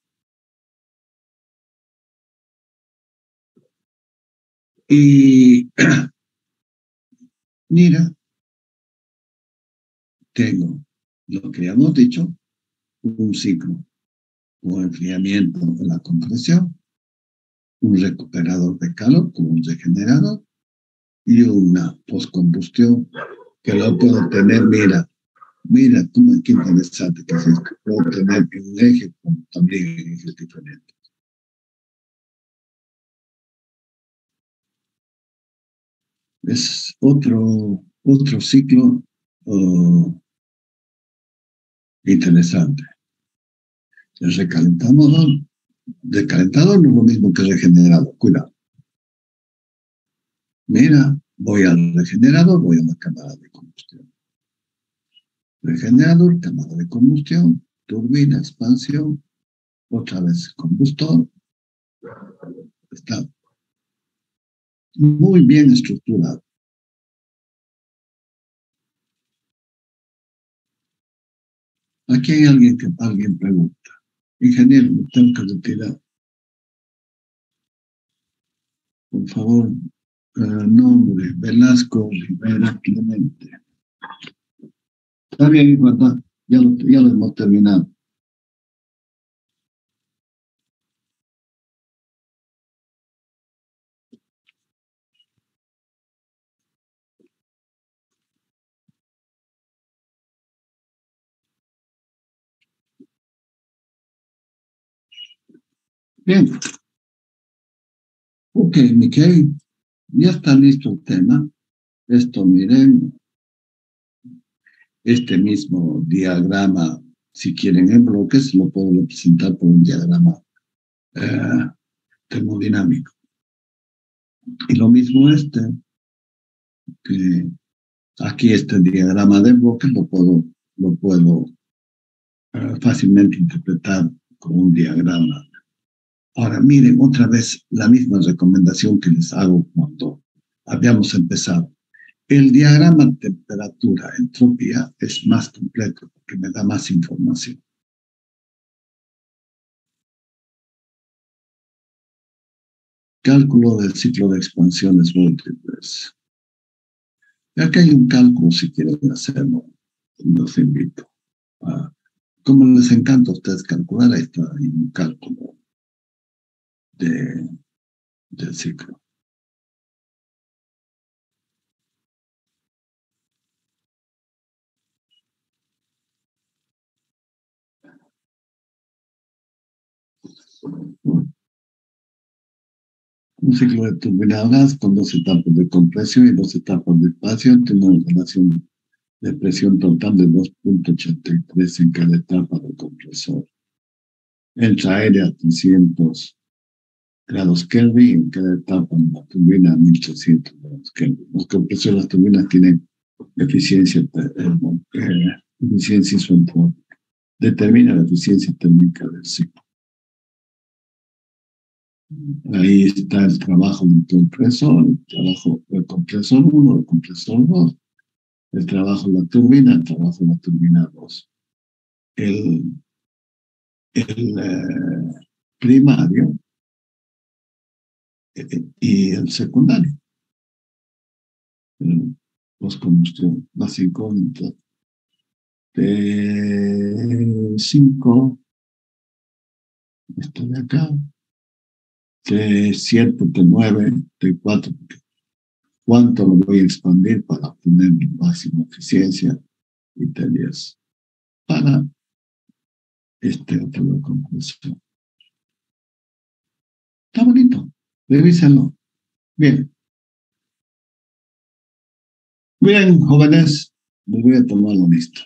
Y mira, tengo lo que hemos dicho, un ciclo con enfriamiento en la compresión, un recuperador de calor como un regenerador y una postcombustión que lo puedo tener, mira, qué interesante que es esto, puedo tener en un eje como también en ejes diferentes. Es otro ciclo interesante. El recalentador no es lo mismo que el regenerador, cuidado. Mira, Voy al regenerador, voy a la cámara de combustión. Regenerador, cámara de combustión, turbina, expansión, otra vez combustor. Está muy bien estructurado. Aquí hay alguien pregunta. Ingeniero, me tengo que retirar. Por favor, nombre, Velasco Rivera Clemente. Está bien, ¿verdad? Ya lo hemos terminado. Bien. Ok, Miquel, ya está listo el tema. Esto, miren, este mismo diagrama, si quieren en bloques, lo puedo representar por un diagrama termodinámico. Y lo mismo que aquí este diagrama de bloques lo puedo fácilmente interpretar como un diagrama. Ahora, miren, otra vez la misma recomendación que les hago cuando habíamos empezado. El diagrama temperatura-entropía es más completo porque me da más información. Cálculo del ciclo de expansiones múltiples. Ya que hay un cálculo, si quieren hacerlo, los invito. Como les encanta a ustedes calcular, ahí está un cálculo del ciclo. Un ciclo de turbina a gas con 2 etapas de compresión y 2 etapas de espacio tiene una relación de presión total de 2.83 en cada etapa del compresor. Entra aire a 300 grados Kelvin en cada etapa en la turbina a 1300 grados Kelvin. Los compresores de las turbinas tienen eficiencia isoentrópica. Determina la eficiencia térmica del ciclo. Ahí está el trabajo del compresor, el trabajo del compresor 1, el compresor 2, el trabajo de la turbina, el trabajo de la turbina 2. El primario y el secundario. El postcombustión básico de 5, esto de acá, T7, T9, T4, cuánto lo voy a expandir para obtener mi máxima eficiencia y T10 para este otro compresor. Está bonito, revísenlo. Bien. Bien, jóvenes, les voy a tomar la lista.